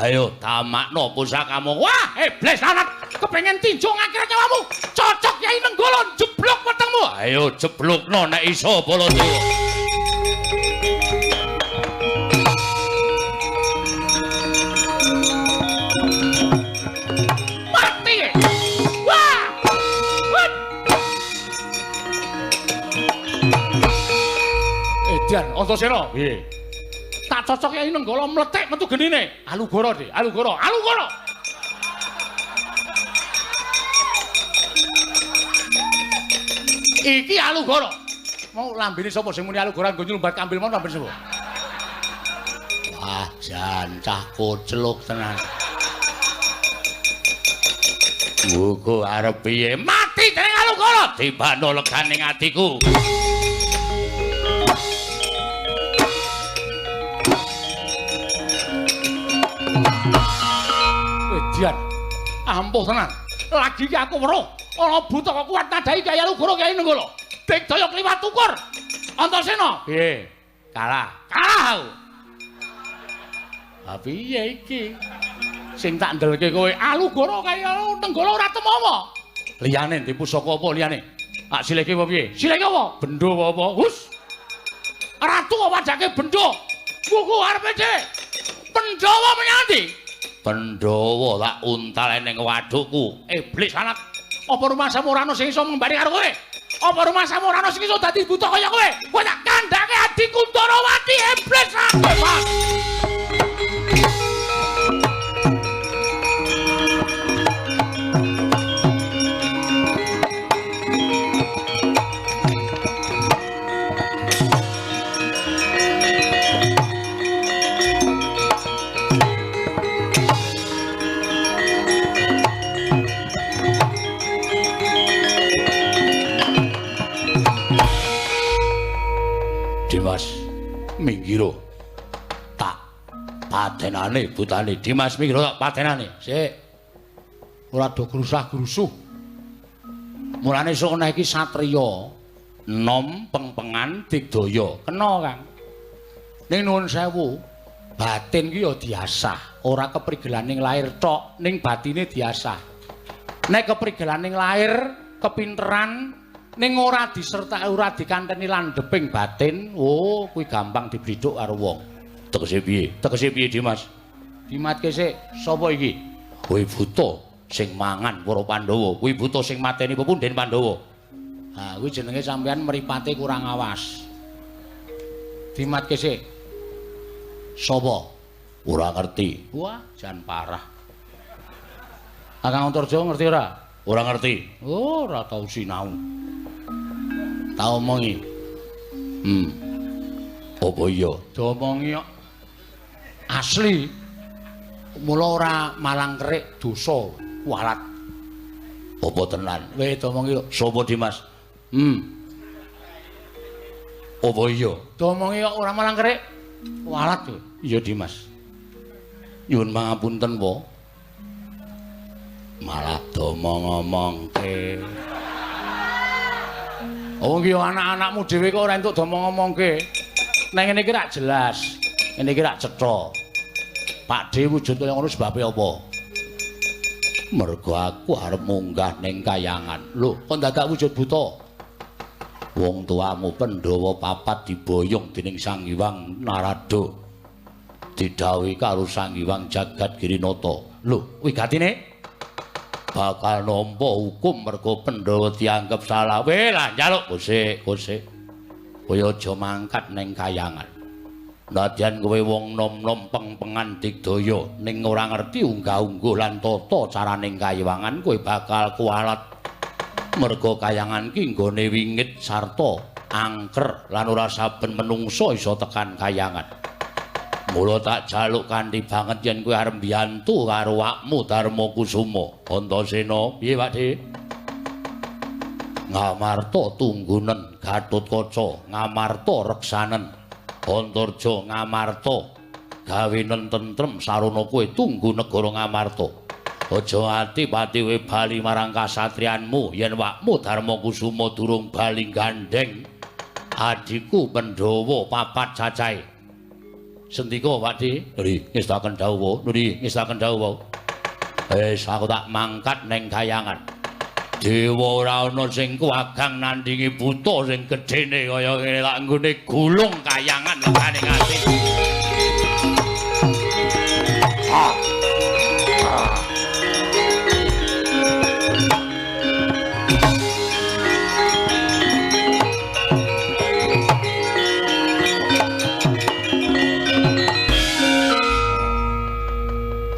C: Ayo tamakno pusakamu.
B: Wah, iblis lanat.
A: Kepengen tinjo ngakhirat nyawamu. Cocok Kyai Nenggala jeblok wetengmu.
C: Ayo jeblokno nek iso Baladewa.
A: Mati. Wah. Wut. Edian Antasena.
C: Piye?
A: Tak cocok Kyai Nenggala mletek metu genine. Alugara, Dik. Alugara. Alugara. Iki Alugara. Mau lambene sapa sing muni Alugara nggo nyumbat kambil mon lambene sapa?
B: Wah, jan cah kocluk tenan.
C: Wuku arep piye?
A: Mati dening Alugara.
C: Tibano leganing atiku.
A: Edian. Ampuh tenan. Lagi iki aku weruh ana buta kok kuat nadai Kyai Alugara Kyai Nenggala. Digdaya kliwat tukur. Antasena.
C: Piye? Kalah.
A: Kalah aku. Lah piye iki? Sing tak ndelke kowe Alugara Kyai Nenggala ora temowo.
C: Liyane ndi pusaka apa liyane? Tak sileke apa piye?
A: Sileke apa?
C: Bendho apa?
A: Hus. Ratu wadake bendho. Kuku arepe dhek. Pandhawa menyang ndi?
C: Pandhawa tak untal ning wadukku.
A: Iblis anak. Apa rumah Samurana sing iso ngembari karo kowe? Apa rumah Samurana sing iso dadi buta kaya kowe? Kowe tak kandhake adikku Ndarawati iblis akeh, Mas.
C: Dimas minggiro tak patenane butane. Dimas minggiro tak patenane.
A: Sik. Ora do grusah-grusuh. Mulane sok ana iki satriya nom pengpengan digdaya. Kena, Kang. Ning nuwun sewu, batin ki ya diasah, ora keprigelaning lair tok, ning batine diasah. Nek keprigelaning lair, kepinteran ning ora disertai ora dikanteni landheping batin, oh kuwi gampang diblidhuk karo wong.
C: Tegese piye? Tegese piye Dimas?
A: Dimatke sik, sapa iki?
C: Kuwi buta sing mangan para Pandhawa. Kuwi buta sing mateni pepunden Pandhawa.
A: Ha, kuwi jenenge sampean mripate kurang awas. Dimatke sik. Sapa?
C: Ora ngerti.
A: Wah, jan parah. Kakang Antarja ngerti ora?
C: Ora ngerti.
A: Oh, ora tau sinau. Tak omongi.
C: Apa iya?
A: Diomongi kok. Asli. Mula ora malang kerik dosa walat.
C: Apa tenan?
A: Weh diomongi kok.
C: Sopo Dimas? Apa iya?
A: Diomongi kok ora malang kerik walat kowe.
C: Iya Dimas. Nyuwun pangapunten po. Malah domong-ngomongke.
A: Oh nggih anak-anakmu dhewe kok ora entuk domong-ngomongke. Nang ngene iki rak jelas. Ngene iki rak cetha. Pakdhe wujud kaya ngono sebabe apa?
C: Mergo aku arep munggah ning kayangan.
A: Lho, kok dadak wujud buta?
C: Wong tuamu Pandhawa papat diboyong dening Sang Hyang Narada. Didhawuhi karo Sang Hyang Jagat Girinata.
A: Lho, wigatine
C: bakal nampa hukum mergo Pandhawa dianggep salah. Weh lah njaluk kosik. Kowe aja mangkat ning kayangan. Nadyan kowe wong nom-nom pengpengan digdaya ning ora ngerti unggah-ungguh lan tata caraning kayiwangan kowe bakal kualat. Merga kayangan ki nggone wingit sarta angker lan ora saben menungso iso tekan kayangan. Mula tak jaluk kanthi banget yen kowe arep mbiyantu karo wakmu Darmakusuma. Antasena, piye Pakde? Ngamarta tunggunen Gatotkaca, ngamarta reksanen. Antarja ngamarta gawenen tentrem sarana kowe tunggu negara ngamarta. Aja ati pati kowe bali marang kasatriyanmu yen wakmu Darmakusuma durung bali gandeng adikku Pandhawa papat cacahe. Sendika Pakde, nuri ngestaken dawuh, Aku tak mangkat neng kayangan. Dewa ora ana sing kuwagang nandingi buta sing gedhene kaya ngene lak nggone gulung kayangan ning ati.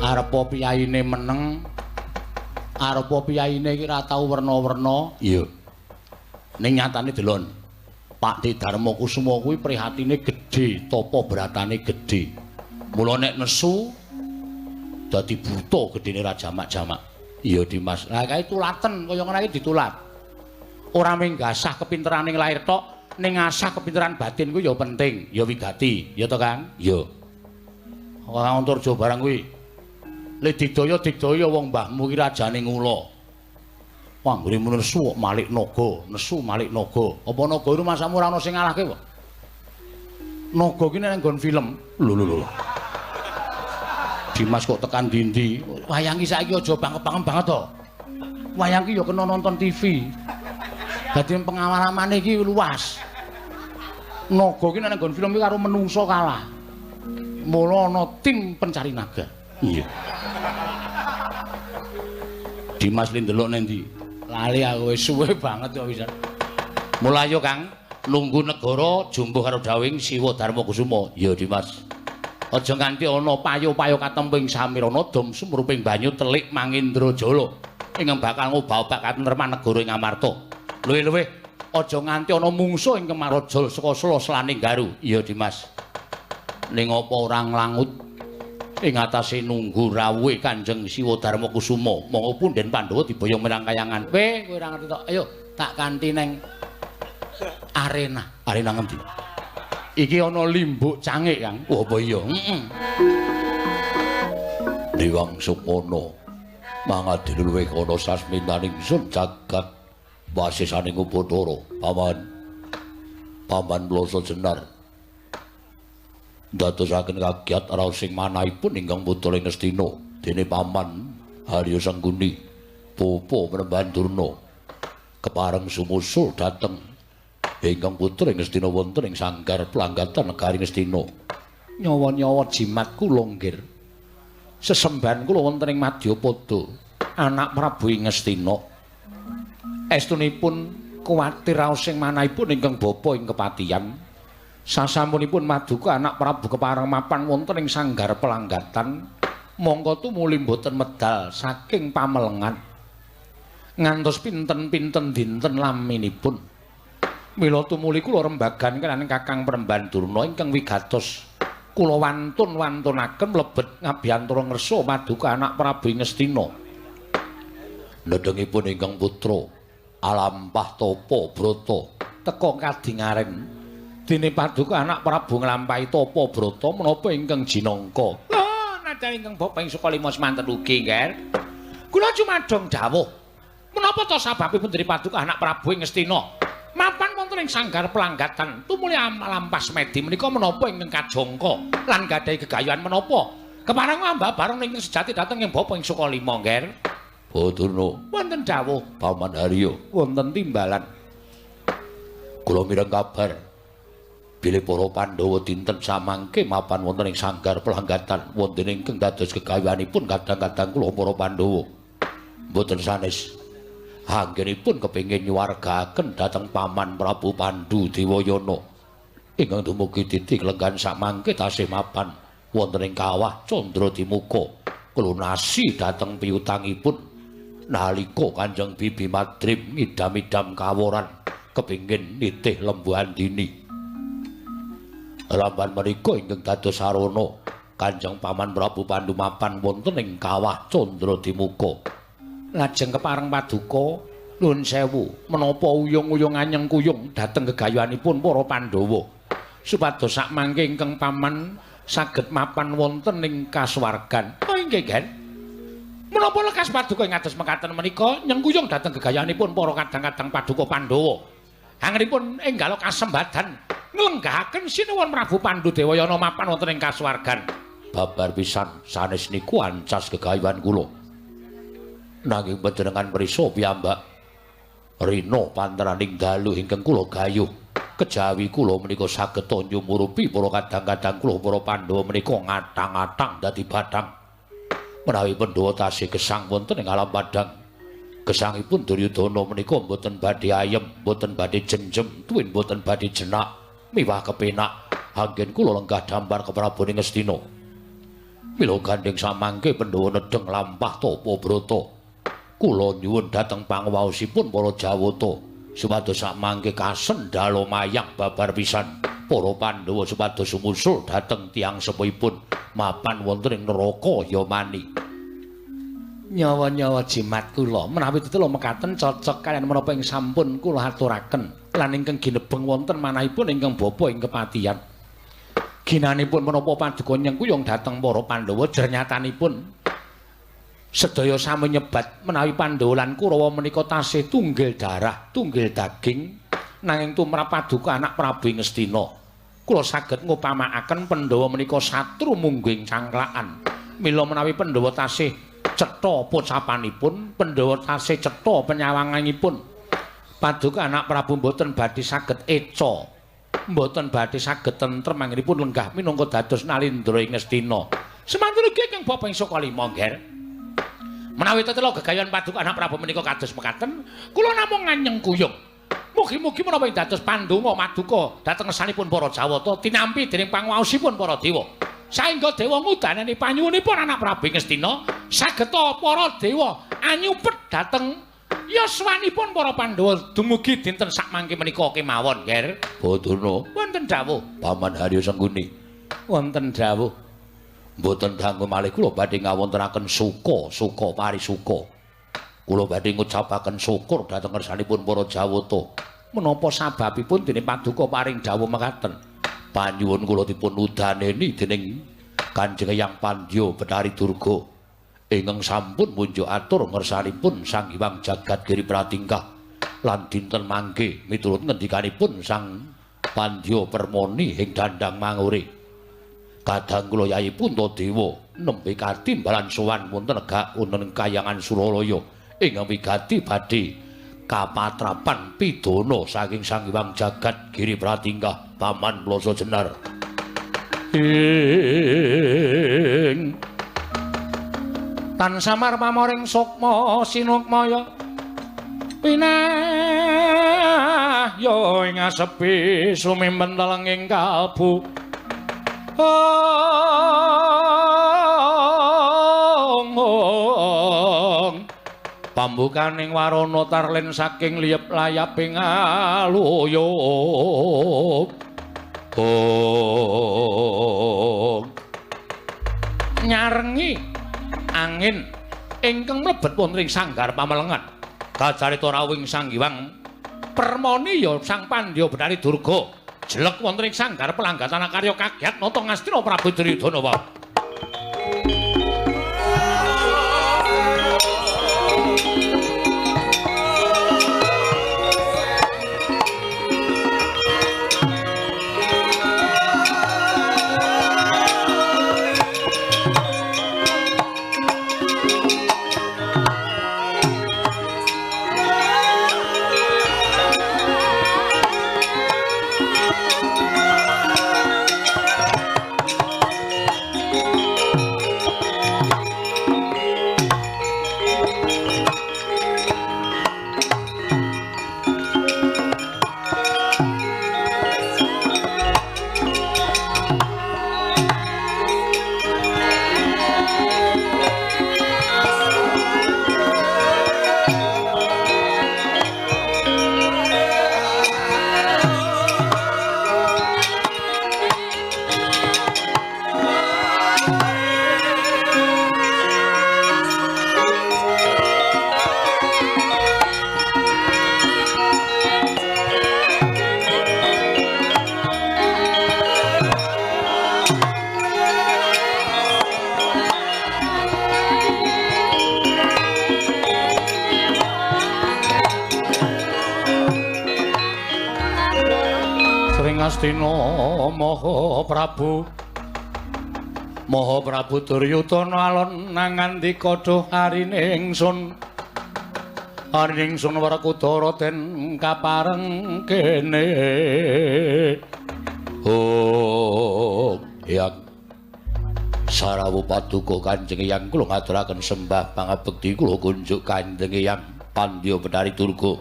A: Arepa piyaine meneng, arepa piyaine iki ra tau werna-werna.
C: Iya. Ning nyatane delon. Pak Di Darma Kusuma kuwi prihatine gedhe, tapa beratane gedhe. Mula nek nesu dadi buta gedene ra jamak-jamak. Iya Dimas.
A: Lah kae tulaten kaya ngene iki ditulat. Ora mung gasah kepinteraning lair tok, ning asah kepinteran batin kuwi ya penting, ya wigati, ya to Kang?
C: Iya.
A: Ora Antarja barang kuwi. Le digdaya wong mbahmu ki rajane ngula. Wah, nggone nesu kok Malik Naga, nesu Malik Naga. Apa naga iku masamu ora ana sing ngalahke kok? Naga ki nek nggon film.
C: Lho.
A: Dimas kok tekan ndi-ndi? Wayang ki saiki aja bangep-bangep banget to. Wayang ki ya kena nonton TV. Dadi pengalaman iki luas. Naga ki nek nggon film ki karo menungso kalah. Mula ana tim pencari naga.
C: Iya.
A: Dimas li ndelok nang ndi? Lali aku wis suwe banget kok pisan.
C: Mulai yo Kang, nunggu negara jumbuh karo dawing Siwa Darma Kusuma. Ya Dimas. Aja nganti ana payo-payo katemping samirana dom sumruping banyu telik Mangindrajala ingkang bakal ngobah-obah katentreman negara ing Amarta. Luwih-luwih aja nganti ana mungsuh ing Kemarajal saka Sela Slaning Garu. Iya Dimas. Ning apa ora nglangut ing atase nunggu rawuhe Kanjeng Siwa Darma Kusuma monggo punden Pandhawa diboyong mirang kayangan.
A: Kowe ora ngerti tok. Ayo tak kanthi neng arena.
C: Arena ngendi?
A: Iki ana limbuk cangik, Kang.
C: Oh apa iya? Dewang Supana mangadiluluwe kana sasmintaning sun jagat wasisaning Upadara. Paman Plasa Jenar ndadosaken kagiat raos sing manahipun ingkang putra Ngastina dene Paman Harya Sangguni Popo Mremban Durna kepareng sumusul dhateng ingkang putra Ngastina wonten ing sanggar Planggatan negari Ngastina.
A: Nyawa-nyawa jimat kula nggir. Sesembahan kula wonten ing Madyapada, anak Prabu Ngastina. Estunipun kuwatir raos sing manahipun ingkang bapa ing kepatihan. Sasampunipun Maduka anak Prabu kepareng mapan wonten ing sanggar Planggatan, mongko tumuli mboten medal saking pamelengan. Ngantos pinten-pinten dinten laminipun. Mila tumuli kula rembagan kaliyan Kakang Mremban Durna ingkang wigatos kula wantun-wantunaken mlebet ngabiyantara ngersa Maduka anak Prabu Ngastina.
C: Nedhengipun ingkang putra Alampah Tapa Brata
A: teka kadingaren dene Paduka anak Prabu nglampahi Tapa Brata menapa ingkang jinangka. Lah nadyan ingkang bapa ing Sukalima semanten ugi, Nger. Kula cumadong dawuh. Menapa to sababipun dari Paduka anak Prabu Ngastina mapan wonten ing sanggar Planggatan tumuli Alampah Smedi menika menapa ingkang kajangka lan gadhahi gegayuhan menapa? Kepareng ambah bareng ing sejati dhateng ing bapa ing Sukalima, Nger.
C: Durna
A: Wonten dawuh
C: Paman Harya
A: wonten timbalan.
C: Kula mireng kabar bilih para Pandhawa dinten samangke mapan wonten ing sanggar Planggatan wonten ingkang dados gegayuhanipun kadang-kadang kula para Pandhawa mboten sanes anggenipun kepengin nyuwargaken dhateng Paman Prabu Pandhu Dewayana ingkang dumugi titik lenggan samangke tasih mapan wonten ing kawah Candradimuka klunasi dhateng piyutangipun nalika Kanjeng Bibi Madrim ngidam-idam kaworan kepengin nitih lembuhan dini. Lamban menika ingkang dados sarana Kanjeng Paman Prabu Pandhu mapan wonten ing kawah Candradimuka.
A: Lajeng kepareng Paduka nuwun sewu menapa uyung-uyung anyeng kuyung dhateng gegayuhanipun para Pandhawa supados sakmangke ingkang Paman saged mapan wonten ing kasuwargan. Oh inggih, Gen. Menapa lekas Paduka ngados mekaten menika nyengkuyung dhateng gegayuhanipun para kadang-kadang Paduka Pandhawa. Anggenipun enggal kasembadan nglenggahaken sinuwun Prabu Pandhu Dewayana mapan wonten ing kasuwargan.
C: Babar pisan sanes niku ancas gegayuhan kula. Nanging panjenengan prisa piyambak rina panteraning dalu ingkang kula gayuh. Kejawi kula menika saged nyumurupi para kadang-kadang kula para Pandhawa menika ngatang-atang dadi bathang. Menawi Pandhawa tasih gesang wonten ing alam padang. Gesangipun Duryudana menika mboten badhe ayem, mboten badhe jenjem, tuwin mboten badhe jenak, miwah kepenak. Anggen kula lenggah dambar ke Prabu Ngastina. Mila gandeng samangke Pandhawa nedeng lampah tapa brata. Kula nyuwun dhateng panguwaosipun para Jawata. Supados samangke kasendalo mayang babar pisan para Pandhawa supados sumusul dhateng tiyang sepuhipun mapan wonten ing neraka Yamani.
A: Nyawa-nyawa jimat kula menawi tetelo mekaten cocok kaliyan menapa ing sampun kula aturaken lan ingkang ginebeng wonten manahipun ingkang bapa ing kepatihan. Ginanipun menapa paduka nyengkuyung dhateng para Pandhawa jernyatanipun sedaya sami nyebat menawi Pandhawa lan Kurawa menika tasih tunggil darah, tunggil daging nanging tumrap paduka anak Prabu Ngastina. Kula saged ngupamakaken Pandhawa menika satru mungging cangklakan. Mila menawi Pandhawa tasih cetha pocapanipun, Pandhawa tasih cetha penyawanganipun. Paduka anak Prabu mboten badhe saged eca, mboten badhe saged tentrem anggenipun lenggah minangka dados Nalindra ing Ngastina. Semanten ugi Kang Bapak ing Sokalima nggih. Menawi tetelo gegayon paduka anak Prabu menika kados mekaten, kula namung nganyengkuyung. Mugi-mugi menapa ing dados pandonga maduka dhateng ngersanipun para Jawata tinampi dening panguwaosipun para dewa. Saengga dewa ngudanani panyuwunipun anak Prabu Ngastina, sageta para dewa anyupet dhateng yuswanipun para Pandhawa dumugi dinten sakmangke menika kemawon, Nger.
C: Bathuna
A: Wonten dawuh.
C: Paman Harya Sengguni.
A: Wonten dawuh.
C: Mboten dangu malih kula badhe ngawontenaken suka parisuka. Kula badhe ngucapaken syukur dhateng ngersanipun para Jawata.
A: Menapa sababipun dening paduka paring dawuh mekaten?
C: Panyuwun kula dipun udaneni dening Kanjeng Hyang Pandya Betari Durga ingkang sampun munjuk atur ngersanipun Sang Hyang Jagat Giri Pratingkah lan dinten mangke miturut ngendikanipun Sang Pandya Permoni ing Dandang Mangure. Kadang kula Yayi Puntadewa nembe katimbalan sowan wonten negak wonten Kahyangan Suralaya ingkang wigati badhe kapatrapan pidana saking Sang Hyang Jagat Giri Pratingkah Paman Plasa Jenar.
A: Ing tan samar pamoring sukma sinukmaya pinah yo ing asepi sumimpen telenging kalbu. Pambukaning warana tarlen saking liyep layaping aluyup. Nyarengi angin ingkang mlebet wonten ing sanggar pamelengan. Kacarita rawuhing Sang Hyang Permoni ya Sang Pandya Betari Durga. Jelek wonten ing sanggar pelanggatan karya kagiat nata Ngastina Prabu Duryudana wae. Ngastina Maha Prabu Duryudana alon nang ngandika duh arine ingsun Aning sun Werkudara den kapareng kene. Oh, yang Sarawu Paduka Kanjeng Hyang kula ngaturaken sembah pangabekti kula kunjuk Kanjeng Hyang Pandya Betari Durga.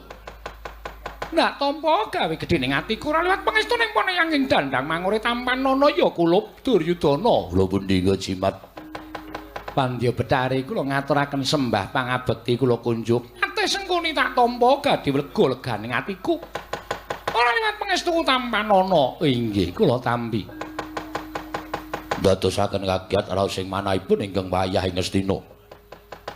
A: Nak tampa gawe gedhe ning atiku ora liwat pangestuning pone yang ing dandang mangure tampan nono ya kulup Duryudana. Lho pundi jimat Pandya Betari kula ngaturaken sembah pangabekti kula kunjuk. Ate sengkuni tak tampa gadhe lega leganing atiku. Ora liwat pangestuku tampan nono. Inggih kula tampi. Dadosaken kagiat raos sing manahipun ingkang wayah ing Ngastina.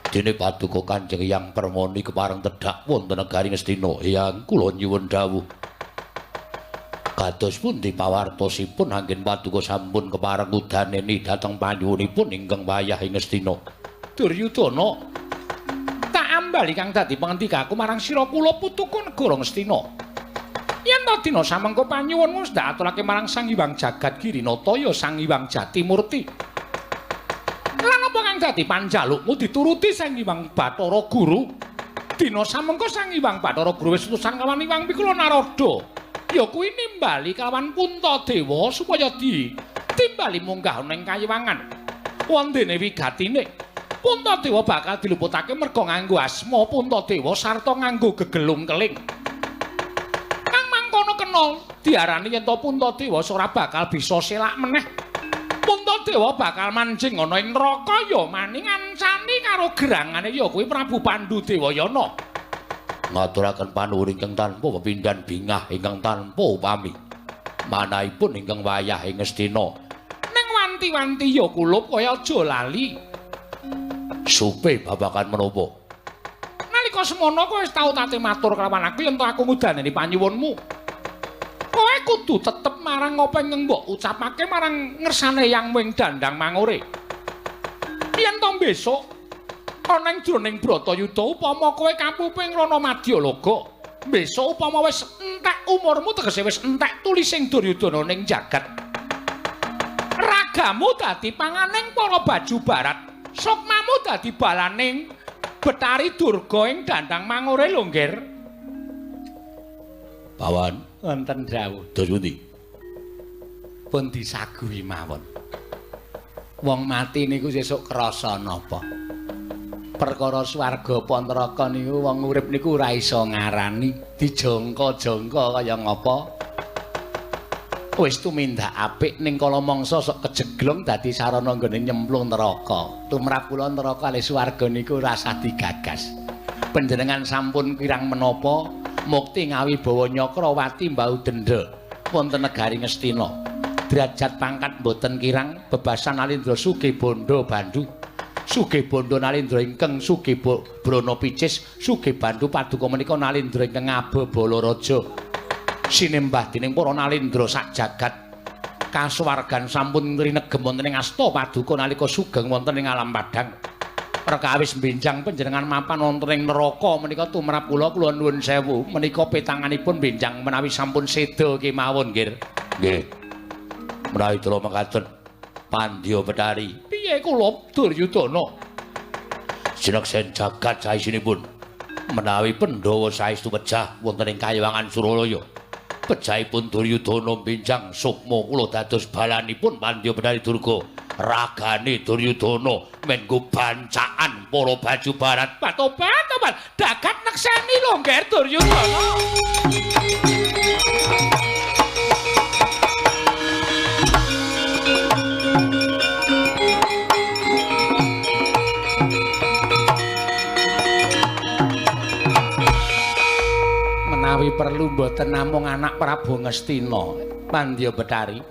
A: Dene Paduka Kanjeng Hyang Permoni kepareng tedhak wonten negari Ngastina. Hyang kula nyuwun dawuh. Kados pundi pawartosipun anggen Paduka sampun kepareng udaneni dhateng panyuwunipun ingkang wayah ing Ngastina. Duryudana, tak ambali kang dadi pangendikaku marang sira kula putuku negara Ngastina. Yen to dina samengko panyuwunmu ndak aturake marang Sang Hyang Jagat Girinata ya Sang Hyang Jatimurti. Lan apa kang dadi panjalukmu dituruti Sang Hyang Bathara Guru? Dina samengko Sang Hyang Bathara Guru wis utusan kawan Hyang Pikula Narada. Ya kuwi nimbali kawan Puntadewa supaya timbali munggah ning kayiwangan. Wondene wigatine Puntadewa bakal diluputake merga nganggo asma Puntadewa sarta nganggo gegelung keling. Diarani yen to Puntadewa ora bakal bisa selak meneh. Puntadewa bakal mancing ana ing neraka ya maning ngancani karo gerangane ya kuwi Prabu Pandudewayana. Ngaturaken panuwun ingkang tanpa pepindhan bingah ingkang tanpa upami. Manahipun ingkang wayah ing Ngastina. Ning wanti-wanti ya kulup kaya aja lali. Supe babakan menapa? Nalika semono kowe wis tau tate matur kelawan aku yen to aku ngudaneni panyuwunmu. Kowe kudu tetep marang apa ing mbok ucapake marang ngersane yang wing dandang mangure. Yen to besok ana ing jroning Bratayuda upama kowe kapuping rono Madyalaga, besok upama wis entek umurmu tegese wis entek tulising Duryudana ning jagat. Ragamu dadi panganing para baju barat, sukmamu dadi balaning Betari Durga ing dandang mangure lho, Nggir. Pawan wonten dawuh. Dos pundi? Pun disaguhi mawon. Wong mati niku sesuk krasa napa? Perkara swarga apa neraka niku wong urip niku ora iso ngarani, dijangka-jangka kaya ngapa. Wis tumindak apik ning kala mangsa sok kejeglong dadi sarana nggone nyemplung neraka. Tumrap kula neraka le swarga niku rasa digagas. Panjenengan sampun kirang menapa mukti ngawibawa Nyakrawati mbau denda wonten negari Ngastina. Derajat pangkat boten kirang bebasan Nalindra sugih bondo bandu. Sugih bondo Nalindra ingkang sugih brana picis, sugih bandu paduka menika Nalindra ingkang ngabala raja. Sinembah dening para Nalindra sak jagat. Kasuwargan sampun ngrinegem wonten ing asta paduka nalika sugeng wonten ing alam padhang. Perkawis benjang panjenengan mapan wonten ing neraka menika tumrap kula nuwun sewu menika petanganipun benjang menawi sampun seda kemawon nggih. Nggih. Menawi kula mekaten Pandya Betari. Piye kula Duryudana? Sineksen jagat saisinipun menawi Pandhawa saestu pejah wonten ing kayiwangan Suralaya. Pejahipun Duryudana benjang sukma kula dados balanipun Pandya Betari Durga. Ragane Duryudana menggo bancaan para baju barat. Tobat dagat nekseni lho Nggih Duryudana. Menawi perlu mboten namung anak Prabu Ngastina, Pandya Betari.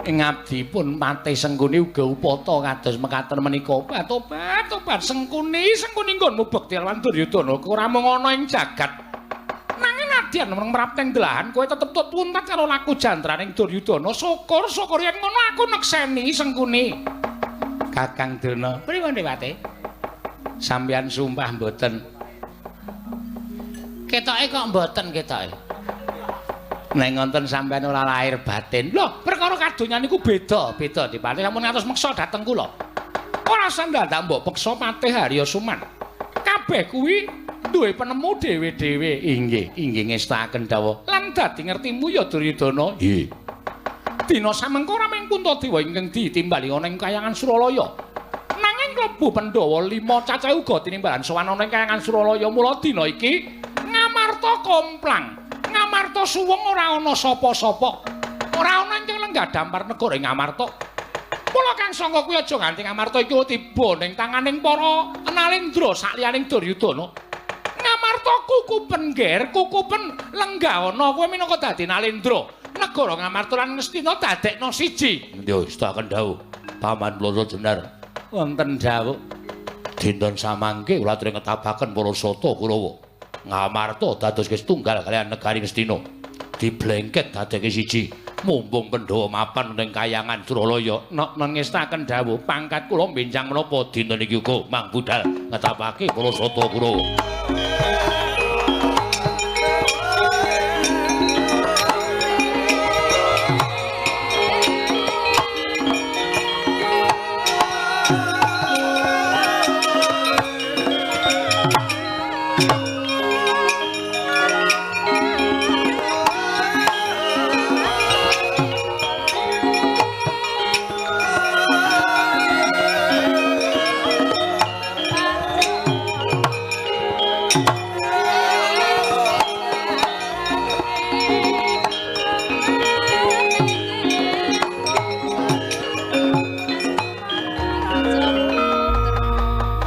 A: Ing abdi pun Pati Sengkuni uga upata kados mekaten menika. Tobat Sengkuni nggonmu bekti lawan Duryudana ora mung ana ing jagat. Nanging nadyan meneng mrapteng delahan kowe tetep tuntat karo laku jandraning Duryudana. Syukur yen ngono aku nekseni Sengkuni. Kakang Drona, pripun Dewate? Sampeyan sumpah mboten. Ketoke kok mboten ketoke. Nek ngonten sampeyan ora lahir batin. Lho, perkara kadonyan niku beda dipatih sampun ngantos meksa dhateng kula. Ora sandadak mbok peksa Patih Harya Suman. Kabeh kuwi duwe penemu dhewe-dhewe. Inggih ngestaken dawuh. Lan dadi ngertimu ya Duryudana.
C: Nggih.
A: Dina samengko Rameng Puntadewa ingkang ditimbali ana ing Kayangan Suralaya. Nanging klebu Pandhawa 5 cacah uga tinimbalan sowan ana ing Kayangan Suralaya. Mula dina iki Ngamarta komplang. Ngamarta suwung ora ana sapa-sapa. Ora ana ingkang lenggah dampar negara ing Ngamarta. Mula Kang Sangga kuwi aja nganti Ngamarta iki tiba ning tanganing para Nalendra sakliyaning Duryudana. Ngamarta kukupen ger, kukupen lenggah ana kowe minangka dadi Nalendra. Negara Ngamarta lan Ngastina dadekno siji.
C: Yo istaken dawuh. Paman Blasa Jenar.
A: Wonten dawuh.
C: Dinten samangke kula aturi ngetabaken para sata Kurawa. Ngamarta dados setunggal kaliyan negari Ngastina. Diblengket dadekke siji. Mumpung Pandhawa mapan ning Kayangan Suralaya.
A: Nek ngestaken dawuh pangkat kula benjang menapa
C: dinten iki uga mang budal ngetapake para sata Kurawa.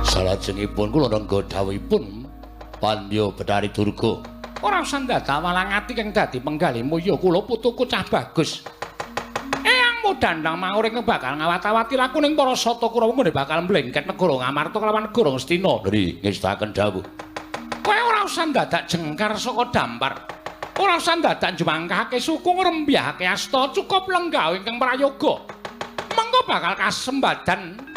C: Salajengipun kula nengga dawuhipun Pandya Bathari Durga.
A: Ora usah ndadak walang ati kang dadi penggalih mulya kula putuku cah bagus. Eyang mudhandang mauring bakal ngawat-awati lakuning para sata Kurawa ngene bakal mlengket negara Ngamarta kelawan negara Ngastina.
C: Nggih, ngestaken dawuh.
A: Kowe ora usah ndadak jengkar saka dampar. Ora usah ndadak njemangkahake suku ngrembyahake asta cukup lenggah ingkang prayoga. Mengko bakal kasembadan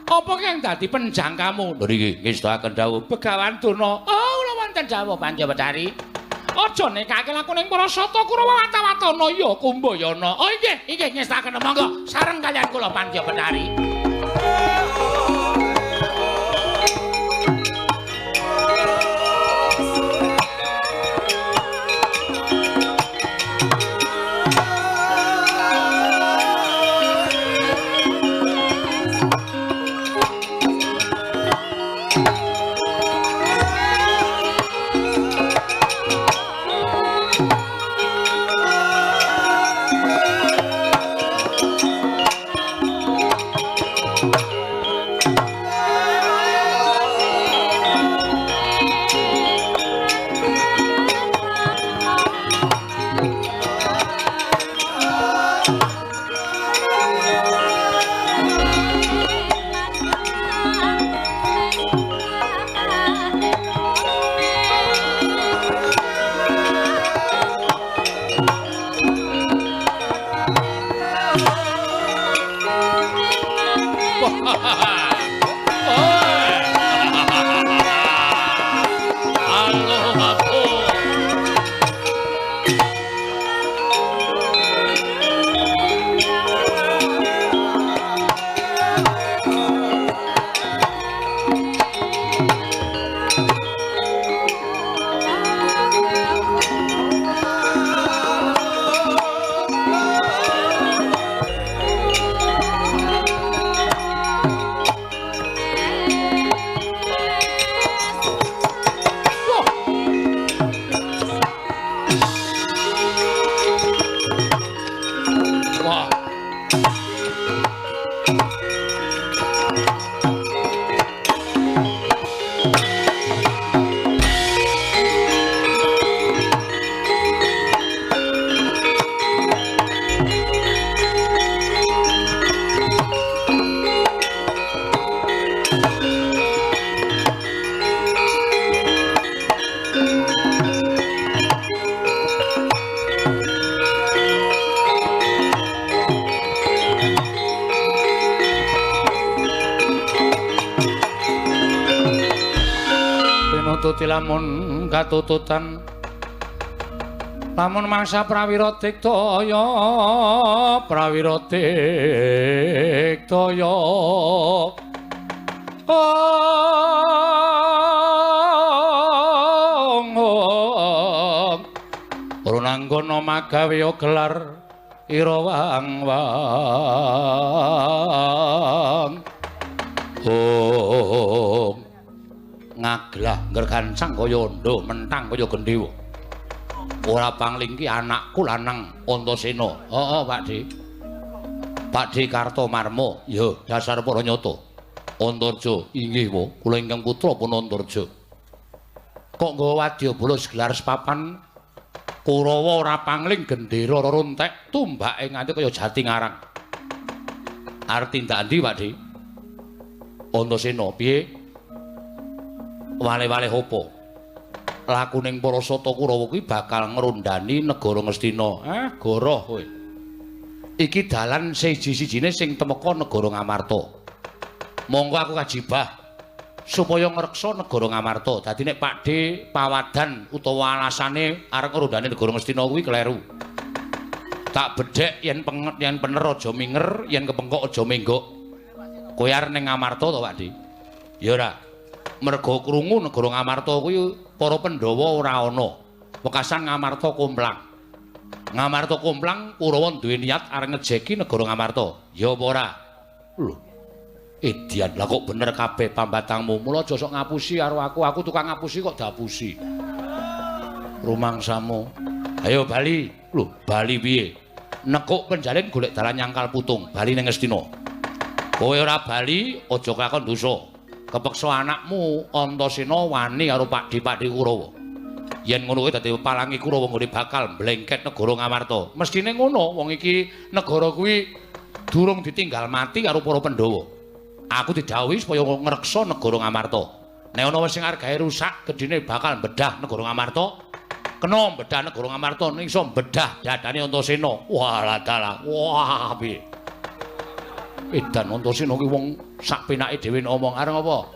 A: apa kang dadi penjangkamu?
C: Nggih, ngestaken dawuh.
A: Begawan Durna. Oh, kula wonten dawuh Pandya Bathari. Aja nekake lakuning para sata Kurawa watawatana ya Kumbayana. Oh inggih ngestaken monggo sareng kaliyan kula Pandya Bathari. Lamun katututan lamun mangsa prawira diktaya Anggana magawe gelar Irawang ngaglah nggergancang kaya ndo mentang kaya gendhewa ora panglingki anakku lanang Antasena. Heeh Pakde. Pakde Kartomarma ya dasar para nyata Antarja inggih wa kula ingkang putra pun Antarja kok nggawa wadyabala gelar sepapan Kurawa ora pangling gendera rontek tumbake nganti kaya jati ngarang. Arep tindak ndi, Pakde? Antasena piye? Wale-wale apa? Lakuning para sata Kurawa kuwi bakal ngrondani negara Ngastina. Goroh kowe. Iki dalan siji-sijine sing temeka negara Ngamarta. Monggo aku kajibah supaya ngreksa negara Ngamarta. Dadi nek Pakde pawadan utawa alasane arep ngrondani negara Ngastina kuwi kleru. Tak bedhek yen pener aja minger, yen kepengkok aja menggok. Kowe arep ning Ngamarta to, Pakde? Ya ora. Merga krungu negara Ngamarta kuwi para Pandhawa ora ana. Wekasan Ngamarta komplang. Ngamarta komplang Kurawa duwe niat arep ngejeki negara Ngamarta. Ya apa ora? Lho. Edian, lah kok bener kabeh pambatangmu. Mula aja sok ngapusi karo aku. Aku tukang ngapusi kok dapusi. Rumangsamu. Ayo bali. Lho, bali piye? Nekuk penjalin golek dalan nyangkal putung. Bali ning Ngastina. Kowe ora bali, aja kakon dosa. Kepeksa anakmu Antasena wani karo Pakde Kurawa. Yen ngono kuwi dadi palangi Kurawa nggone bakal mlengket negara Ngamarta. Mestine ngono, wong iki negara kuwi durung ditinggal mati karo para Pandhawa. Aku didhawuhi supaya ngreksa negara Ngamarta. Nek ana wis sing argae rusak, gedine bakal mbedah negara Ngamarta. Kena mbedah negara Ngamarta ning iso mbedah dadane Antasena. Walah dalah. Wah, piye? Edan Antasena kuwi wong sak penake dhewe ngomong areng apa?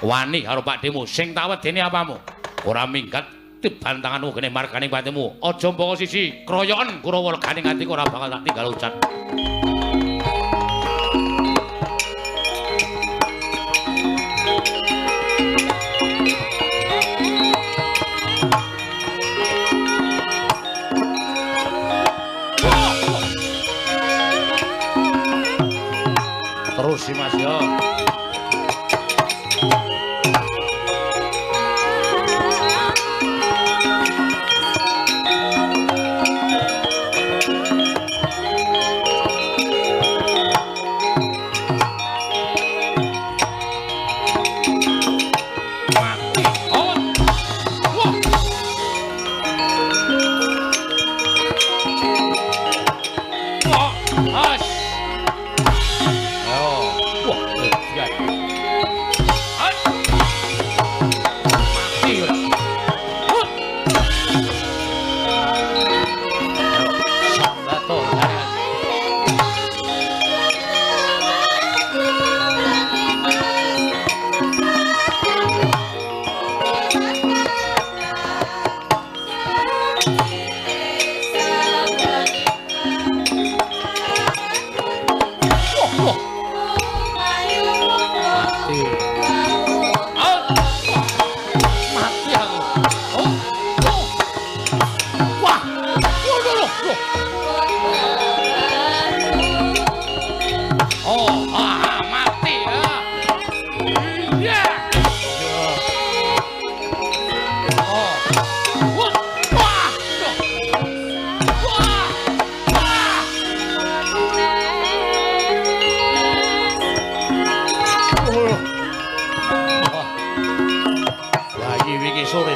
A: Wani karo pakdemu sing tak wedeni apamu? Ora minggat dibantanganmu kene margane patimu. Aja mboko sisi, kroyoken Kurawa legane atiku ora bakal tak tinggal ucan. Terus sih Mas ya.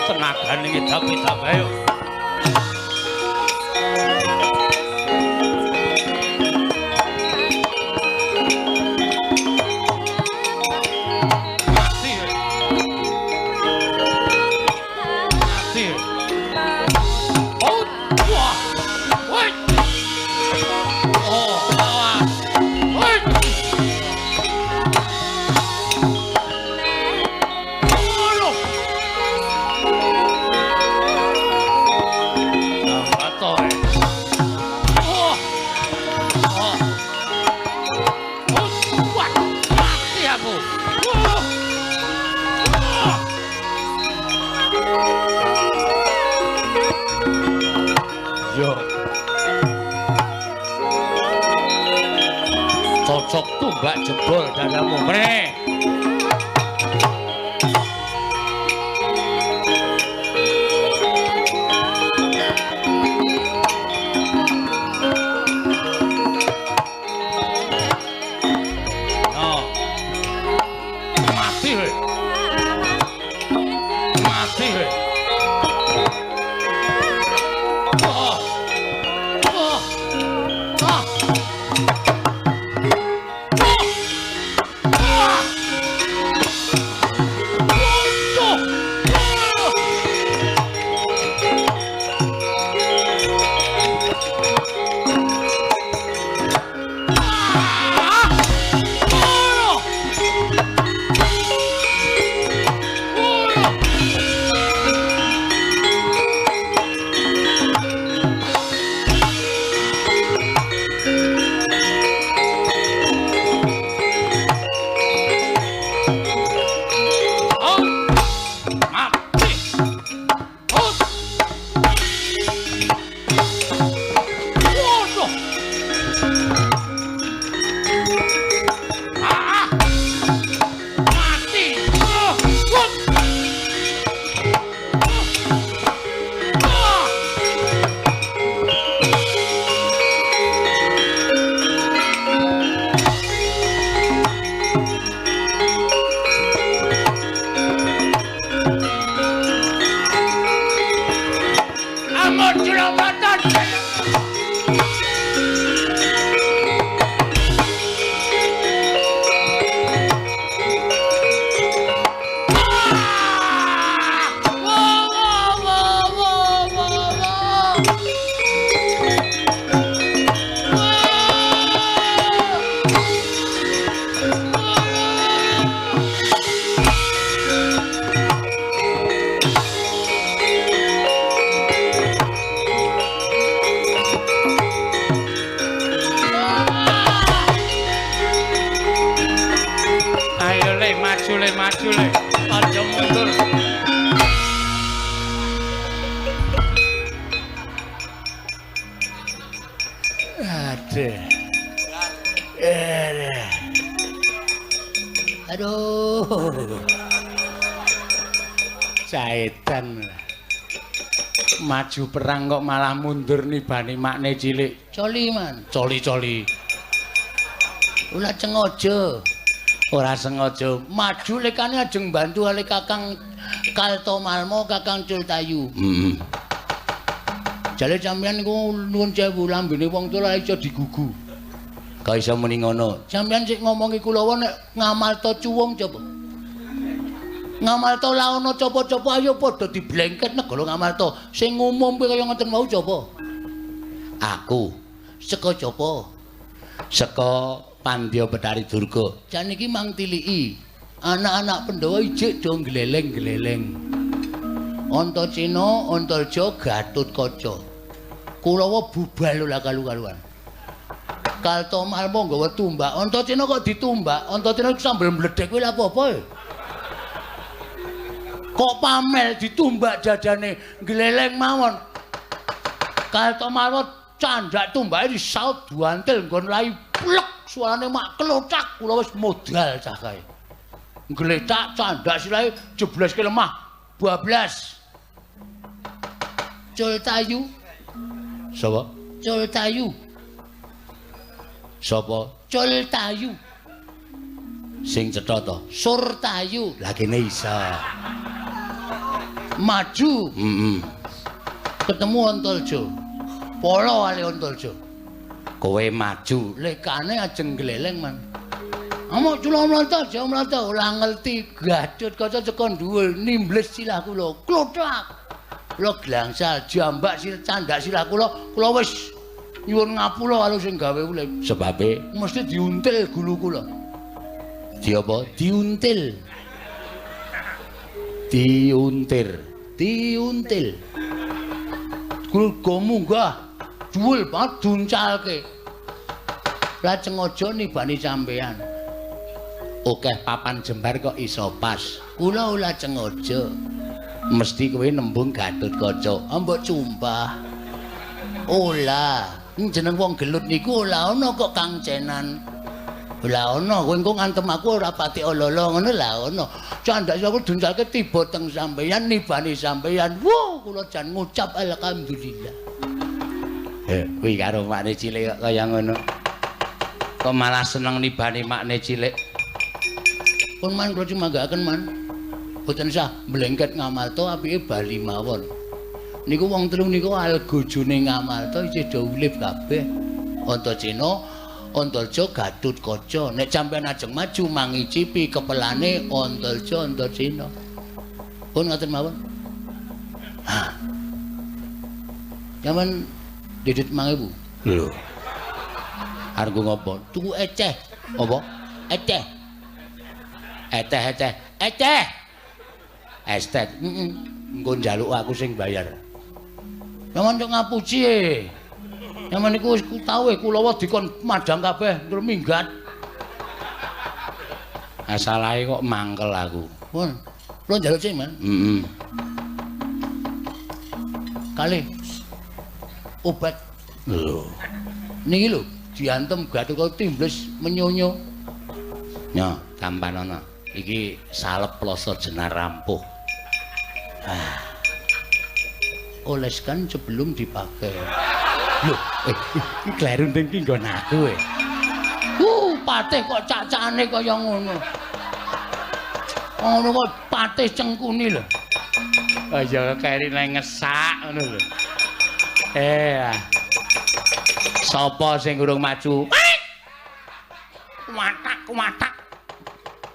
A: tenagane ngedap-edap ayo.
C: tumbak jebol dadamu mrene. Maju le, aja mundur.
B: Aduh.
A: Caedan. Maju perang kok malah mundur nibani makne cilik.
B: Coli man.
A: Coli-coli.
B: Ora sengaja.
A: Ora sengaja.
B: Maju lekane ajeng bantu ale Kakang Kaltomalmo, Kakang Cultayu.
A: Heeh.
B: Jale sampeyan niku nuwun sewu lambene wong tuwa iso digugu.
A: Kok iso muni ngono?
B: Sampeyan sik ngomongi kulawa nek ngamalta cuwung coba. Ngamalta laono coba-coba ayo padha diblengket negara ngamalta. Sing umum kuwi kaya ngoten mau coba.
A: Aku
B: Seka coba.
A: saka Pandya Betari Durga.
B: Jan iki mang tiliki. Anak-anak Pandhawa ijik do gleleng-gleleng. Antaséna, Antarja, Gatotkaca. Kulawa bubal lho kalu-kaluan. Kaltomalmo nggawa tumbak. Antaséna kok ditumbak? Antaséna sambil mledhek kuwi lha apa-apa e? Kok pamel ditumbak dadane gleleng mawon. Kaltomalmo candak tumbake disaut duantil nggon rai plek suarane mak kelocak kula wis modal cah kae. Gletak candak silahe jebleske lemah bablas. Cultayu.
A: Sapa?
B: Cultayu.
A: Sapa?
B: Cultayu.
A: Sing cetha to?
B: Surtayu.
A: Lah kene iso.
B: Maju.
A: Heeh.
B: Ketemu Antarja. Polo wali Antarja.
A: Kowe maju.
B: Lekane ajeng gleleng man. Amok cula mlata aja mlata ora ngerti Gatotkaca saka dhuwur nimbles silah kula. Klothak. Kula glangsal jambak sir candak silah kula wis nyuwun ngapura karo sing gawe ulih.
A: Sebabe
B: Mesti diuntil gulu kula.
A: di apa?
B: Diuntil.
A: Diuntir.
B: Diuntil. Kula go munggah dhuwur banget duncalke. Lajeng aja nibani sampean.
A: Okeh papan jembar kok iso pas.
B: Kula lajeng aja.
A: Mesti kowe nembung Gatotkaca.
B: Mbok cumpah. Ola, jeneng wong gelut niku ora ana kok Kang Cenan. Lah ono kowe engko ngantem aku ora pati ololo ngono lah ono. Candak aku dunjalke tiba teng sampeyan nibani sampeyan. Wo kula jan ngucap alhamdulillah.
C: Kuwi karo makne cilik kok kaya ngono. Kok malah seneng nibani makne cilik.
B: Pun man kula cumanggaaken man. Boten sah mlengket ngamalto apike bali mawon. Niku wong telu niku algojone ngamalto isih do ulip kabeh. Antaséna Antarja Gatutkaca nek sampeyan ajeng maju mangicipi kepelane Antarja Antaséna. Pun ngoten mawon. Ha. Yaman didit 5.000.
C: Lho. Arep ngopo?
B: Tuku eceh.
C: Apa?
B: Eceh.
C: Eteh. Estet. Engko njaluk aku sing bayar.
B: Yaman cok ngapuci e. Yaman niku wis tau kulawa dikon madang kabeh tur minggat.
C: Asalahe kok mangkel aku.
B: Pun. Kula njaluk sing, Man. Kalih obat.
C: Lho.
B: Niki lho, diantem Gatotkaca timbles menyonyo.
C: Nyo, tampan ana. Iki salep ploso jenar rampuh.
B: Oleskan sebelum dipakai.
C: Lho, kleru ning ki nggon aku e.
B: Patih kok cacane kaya ngono. Ngono kok patih cengkuni lho.
C: Kaya keri nang ngesak ngono lho. Sapa sing urung maju? Kumatak.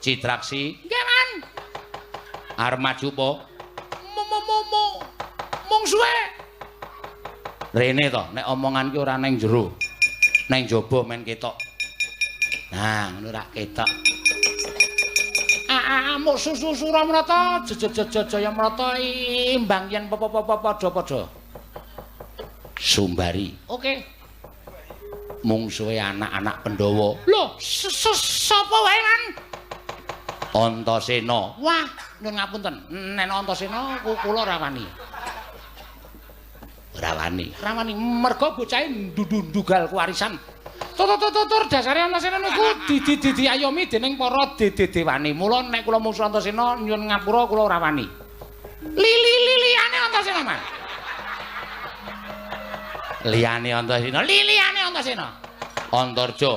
C: Citraksi.
B: Nggih, Man.
C: Arep maju po?
B: Mung suwe.
C: Rene to, nek omongan ki ora nang jero. Nang jaba men ketok. Nah, ngono rak ketok.
B: Muk susu Suramrata, jaya mrata imbang yen padha-padha.
C: Sumbari.
B: Oke.
C: Mungsuhe anak-anak Pandhawa.
B: Lho, sapa wae, Man?
C: Antasena.
B: Wah, nyuwun ngapunten. Nek Antasena kula rawani. Rawani merga bocahe ndugal kewarisan. Tur dasare Antasena niku diayomi dening para dedewani. Mula nek kula mungsuh Antasena nyuwun ngapura kula rawani. Liyane Antasena, Man.
C: Liyane Antasena. Antarja.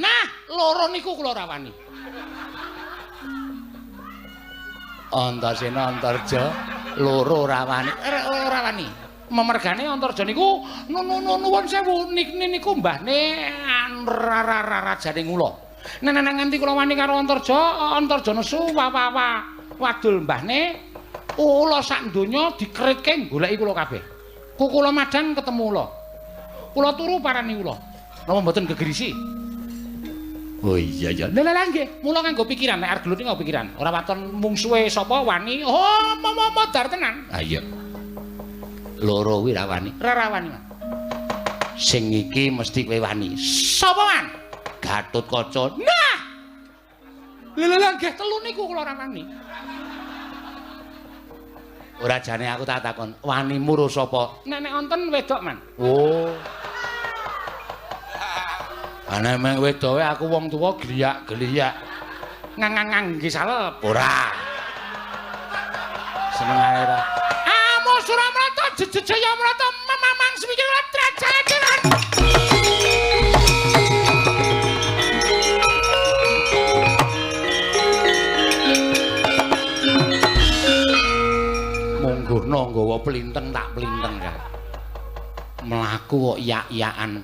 B: Nah, loro niku kula rawani.
C: Antasena Antarja loro rawani.
B: Memergane Antarja niku nuwun sewu niku mbahne rajane ngula. Nek nganti kula wani karo Antarja nesu wadul mbahne ula sak donya dikritke goleki kula kabeh. Kula madang ketemu ula. Kula turu parani ula. Napa mboten gegerisi?
C: Oh iya.
B: Lah nggih, mula nganggo pikiran nek arep gelut nganggo pikiran. Ora waton mungsuhe sapa wani. Oh, modar tenan.
C: Ah iya. Loro kuwi rawani.
B: Rawani, Man.
C: Sing iki mesti kowe wani.
B: Sapa, Man?
C: Gatotkaca.
B: Nah. Lah nggih telu niku kula rawani.
C: Ora jane aku tak takon, wanimu ro sapa?
B: Nek wonten wedok, Man.
C: Oh. Ana meng wedoke aku wong tuwa geliyak-geliyak.
B: Nggih salep.
C: Ora. Senengane ta.
B: Amo Suramrata jaya mrata mamang semikir trajaran.
C: Monggono nggawa plinteng tak plinteng ka. Mlaku kok iyak-iyakan.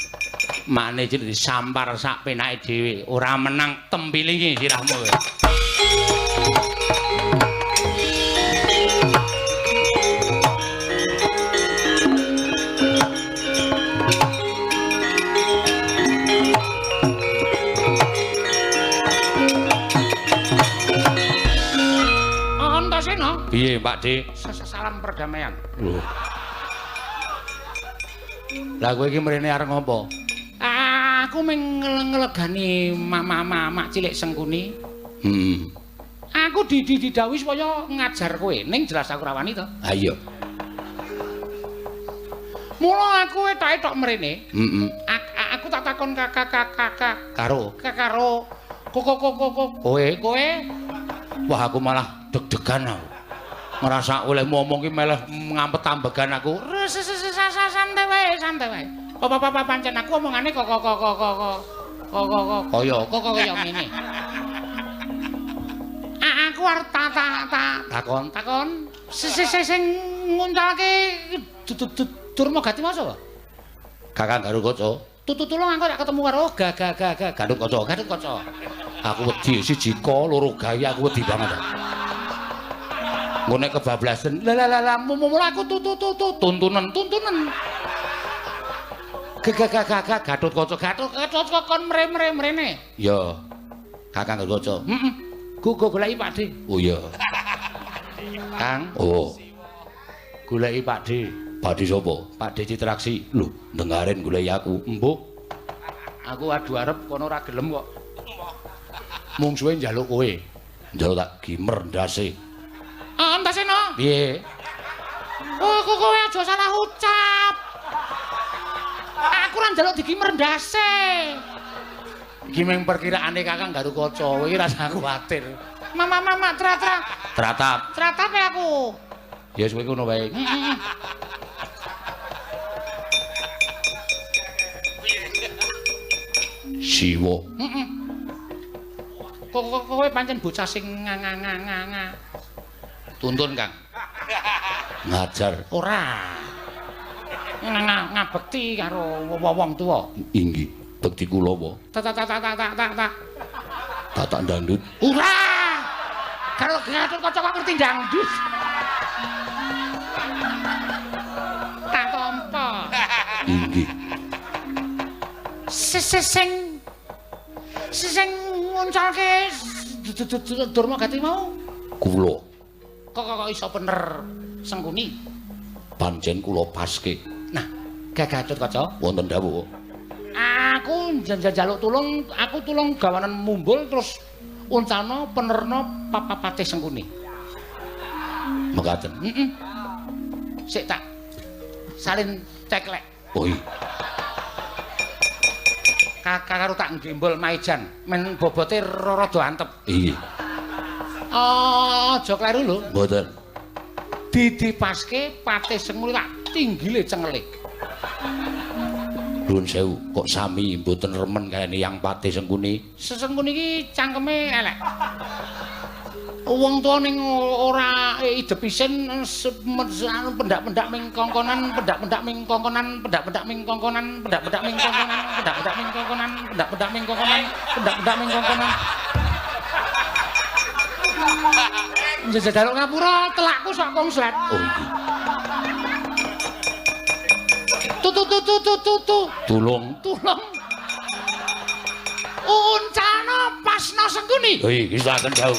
C: Makne jadi disampar sak penake dhewe, ora menang tempilingi sirahmu.
B: Antasena.
C: Piye, Pak Dik?
B: Salam perdamaian.
C: Lho. Lah kowe iki mrene arep ngopo?
B: Aku meng ngelegani mak cilik Sengkuni. Aku didhawuhi supaya ngajar kowe, ning jelas aku rawani to.
C: Ha iya.
B: Mula aku tok mrene. Aku tak
A: takon kakak
C: Karo
A: karo kowe
C: wah aku malah deg-degan aku. Ngerasa oleh ngomong ki meleh ngampet tambegan aku.
A: Santai wae. Apa pancen aku omongane kok kaya ngene. Aku arep takon. Sing nguncalke Durma Gatimaca.
C: Kakang Garukaca.
A: Tulung aku tak ketemu karo Garukaca.
C: Aku wedi siji ka loro gawe aku wedi banget. Ngene kebablasan.
A: Lah mula aku tuntunan. Gatotkaca kon mrene.
C: Ya. Kakang Garukaca.
A: Heeh. Gugu goleki Pakde.
C: Oh iya.
A: Kang.
C: Oh.
A: Goleki Pakde.
C: Pakde sapa?
A: Pakde Citraksi.
C: Lho, dengaren goleki aku.
A: Mbok. Aku adu arep kono ora gelem kok. Mungsuhe njaluk kowe.
C: Njaluk tak gimer ndase.
A: Entase no.
C: Piye?
A: Oh, kowe aja salah ucap. Aku ora njaluk digimer ndase. Iki mung perkiraane Kakang Garukaca, kowe ora usah kuwatir. Mama,
C: Tratap.
A: Tratape aku.
C: Ya wis kowe ngono wae. Siwa.
A: Heeh. Kowe pancen bocah sing nganga. Tuntun, Kang.
C: Ngajar.
A: Ora. Ngabekti karo wong tuwa.
C: Inggih, bekti kula apa?
A: Tak.
C: Tatak dangdut.
A: Ora. Karo Gatotkaca kok ngerti dangdut. Tak tampa.
C: Inggih.
A: Sing nguncalke Durma Gati mau.
C: Kula.
A: Kok iso bener Sengkuni?
C: Pancen kula paske.
A: Nah, Gatotkaca,
C: Wonten dawuh.
A: aku njaluk tulung, aku tulung gawanan mumbul terus uncalno penerno Patih Sengkuni.
C: Mekaten.
A: Heeh. Sik tak salin ceklek.
C: Oh iya.
A: Karo tak nggembol maijan, men bobote rada antep.
C: Iya.
A: Aja kleru lho.
C: Mboten.
A: Didipaske Patih Sengkuni tak tinggile cengelik.
C: Nuwun sewu, kok sami mboten remen kayane yang Patih Sengkuni.
A: Sengkuni iki cangkeme elek. Wong tuwa ning ora idep isin pendak-pendak ming kongkonan. Njaluk ngapura telakku sak konslet.
C: Oh iya.
A: Tulung. Uncana pasna Sengkuni.
C: Oh iya, silakan jauh.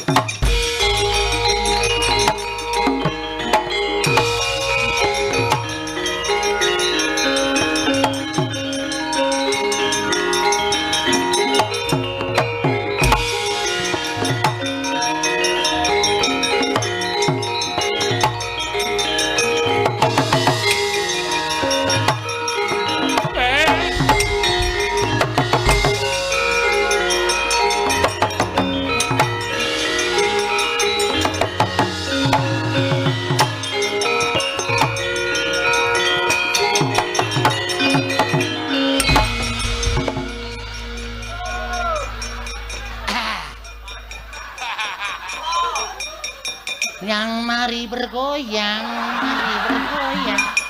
A: Yang mari bergoyang.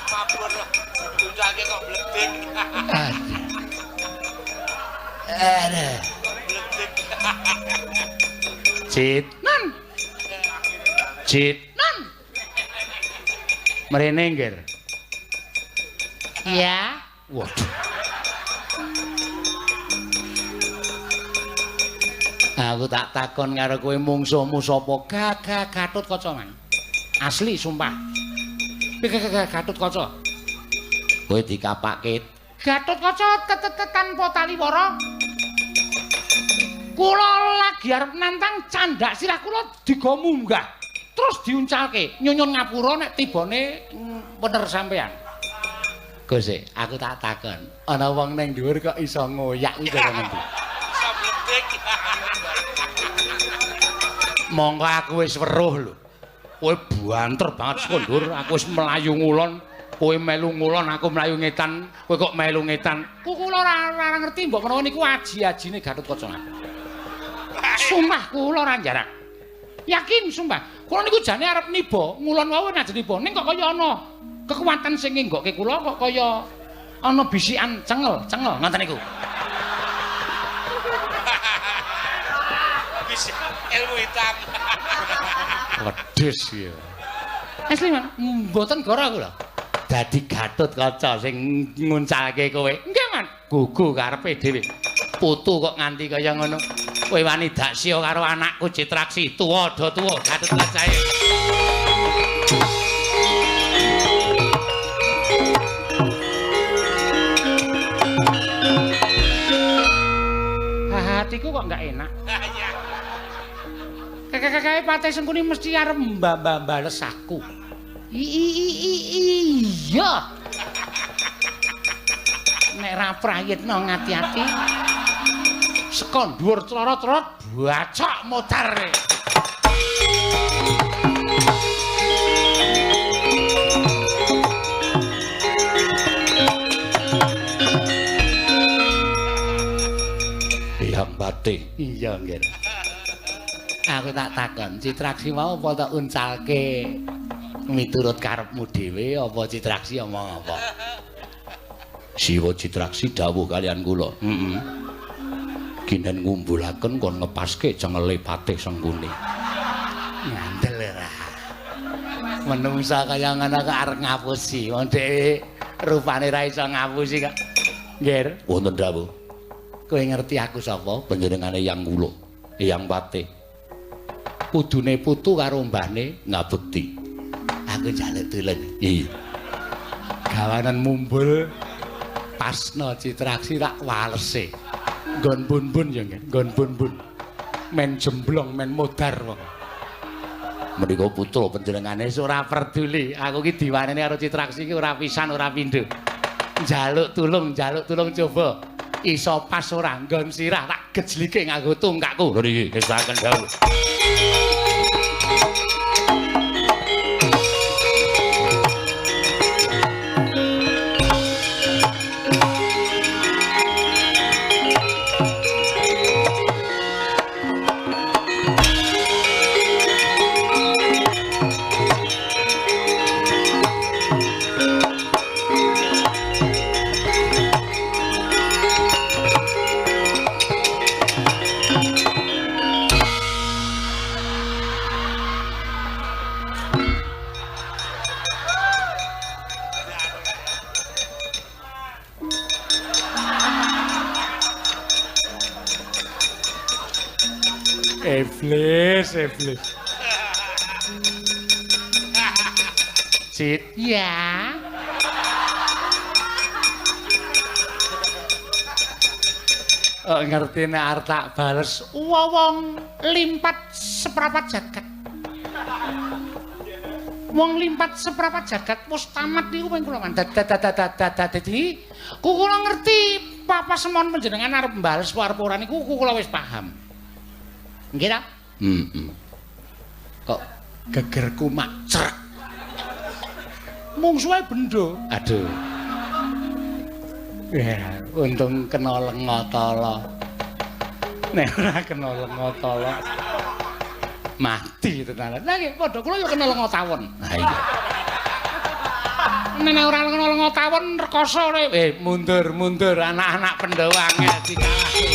D: Mabur puncake kok bledek.
A: Ada.
D: Bledek.
C: Cit.
A: Nan.
C: Mrene nggir.
A: Ya.
C: Waduh.
A: Aku tak takon karo kowe mungsuhmu sapa? Gatotkaca, Man. Asli sumpah. Gatotkaca.
C: Kowe dikapakke.
A: Gatotkaca tanpa taliwara. Kula lagi arep nantang candhak sirah kula diga munggah. Terus diuncalke nyunyun ngapura nek tibane bener sampean.
B: Gus, aku tak takon. Ana wong ning dhuwur kok iso ngoyak kuwi kaya ngendi?
D: Iso bledek.
B: Monggo aku wis weruh lho. Kowe banter banget saka ndur, aku wis mlayu ngulon, kowe melu ngulon, aku mlayu ngetan, kowe kok melu ngetan. Kula ora ngerti mbok menawa niku aji-ajine Gatotkaca. Sumpah kula ora jarak. Yakin sumpah. Kula niku jane arep niba, ngulon wae najeng niba. Ning kok kaya ana kekuatan sing ngenggokke kula kok kaya ana bisikan cengel ngoten niku.
D: Bisa ilmu hitam.
B: Wedhus ya. Asli man, mboten gora kula. Dadi Gatotkaca sing nguncalke kowe. Nggih man, gugu karepe dhewe. Putu kok nganti kaya ngono. Kowe wani daksya karo anakku Citraksi, tuwa do tuwa Gatotkacae. Hatiku kok enggak enak. Kakek Patih Sengkuni mesti arep mbales aku. Iya. Nek ra prayitno ngati-ati. Seka dhuwur clorot-clorot bacok modar.
C: Hyang Patih.
B: Iya, nggih. Aku tak takon, Citraksi mau apa tak uncalke miturut karepmu dhewe apa Citraksi omong apa?
C: Siwa Citraksi dawuh kalian kula. Kinen ngumbulaken kon ngepaske cengele Patih Sengkuni.
B: Ngandel ora. Menungsa kaya ngono kok arep ngapusi, wong dhek rupane ra iso ngapusi kok. Nggih.
C: Wonten dawuh.
B: Kowe ngerti aku sapa?
C: Panjenengane Hyang kula, Hyang Patih.
B: Kudune putu karo mbahne
C: Ngabekti.
B: aku njaluk tulung.
C: Iya.
B: Gawanan mumbul pasno Citraksi tak walese. Nggon bun-bun ya nggih, nggon bun-bun. Men jemblong, men modar wong.
C: Menika putra panjenengane
B: Ora peduli, aku ki diwaneni karo Citraksi ki ora pisan ora pindho. Njaluk tulung coba. Iso pas ora nggon sirah tak gejlike nganggo tungkakku.
C: lho niki kesaken dawuh.
B: Iblis. Cit, ya. Oh, ngerti nek arep tak bales wong limpat seprapat jagat. Wong limpat seprapat jagat wis tamat niku ping kula dadi kula ngerti papa semon panjenengan arep bales arep ora niku kula wis paham. Nggih ta? Kok gegerku macrek. Mungsuhe bendho. Aduh. Ya, untung kena lengotolo. Nek ora kena lengotolo mati tenan. Lah nggih padha kula ya kena lengotawon.
C: Ha iya.
B: Nek ora kena lengotawon rekoso mundur anak-anak Pandhawa angel dikalahke.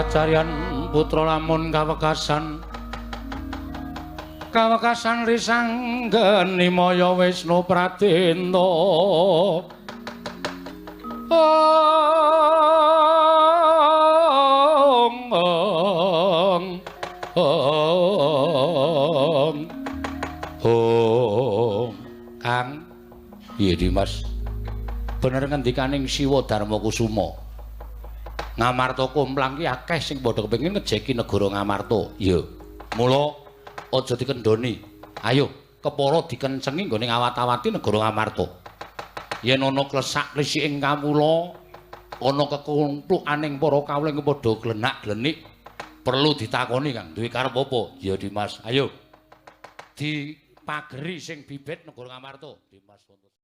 A: Carian putra lamun kawekasan risanggeni maya Wisnu Pradenta Kang iya Dimas bener ngendikaning Siwa Darma Kusuma Ngamarta kumplang ki akeh sing padha kepengin ngejeki negara Ngamarta. Iya. Mula aja dikendhoni. Ayo, kepara dikencengi nggone ngawat-awati negara Ngamarta. Yen ana klesak-klesiking kawula, ana kekumplukaning para kawula padha glenak-glenik, perlu ditakoni Kang, duwe karep apa? Ya Dimas, ayo. Dipageri sing bibit negara Ngamarta. Dimas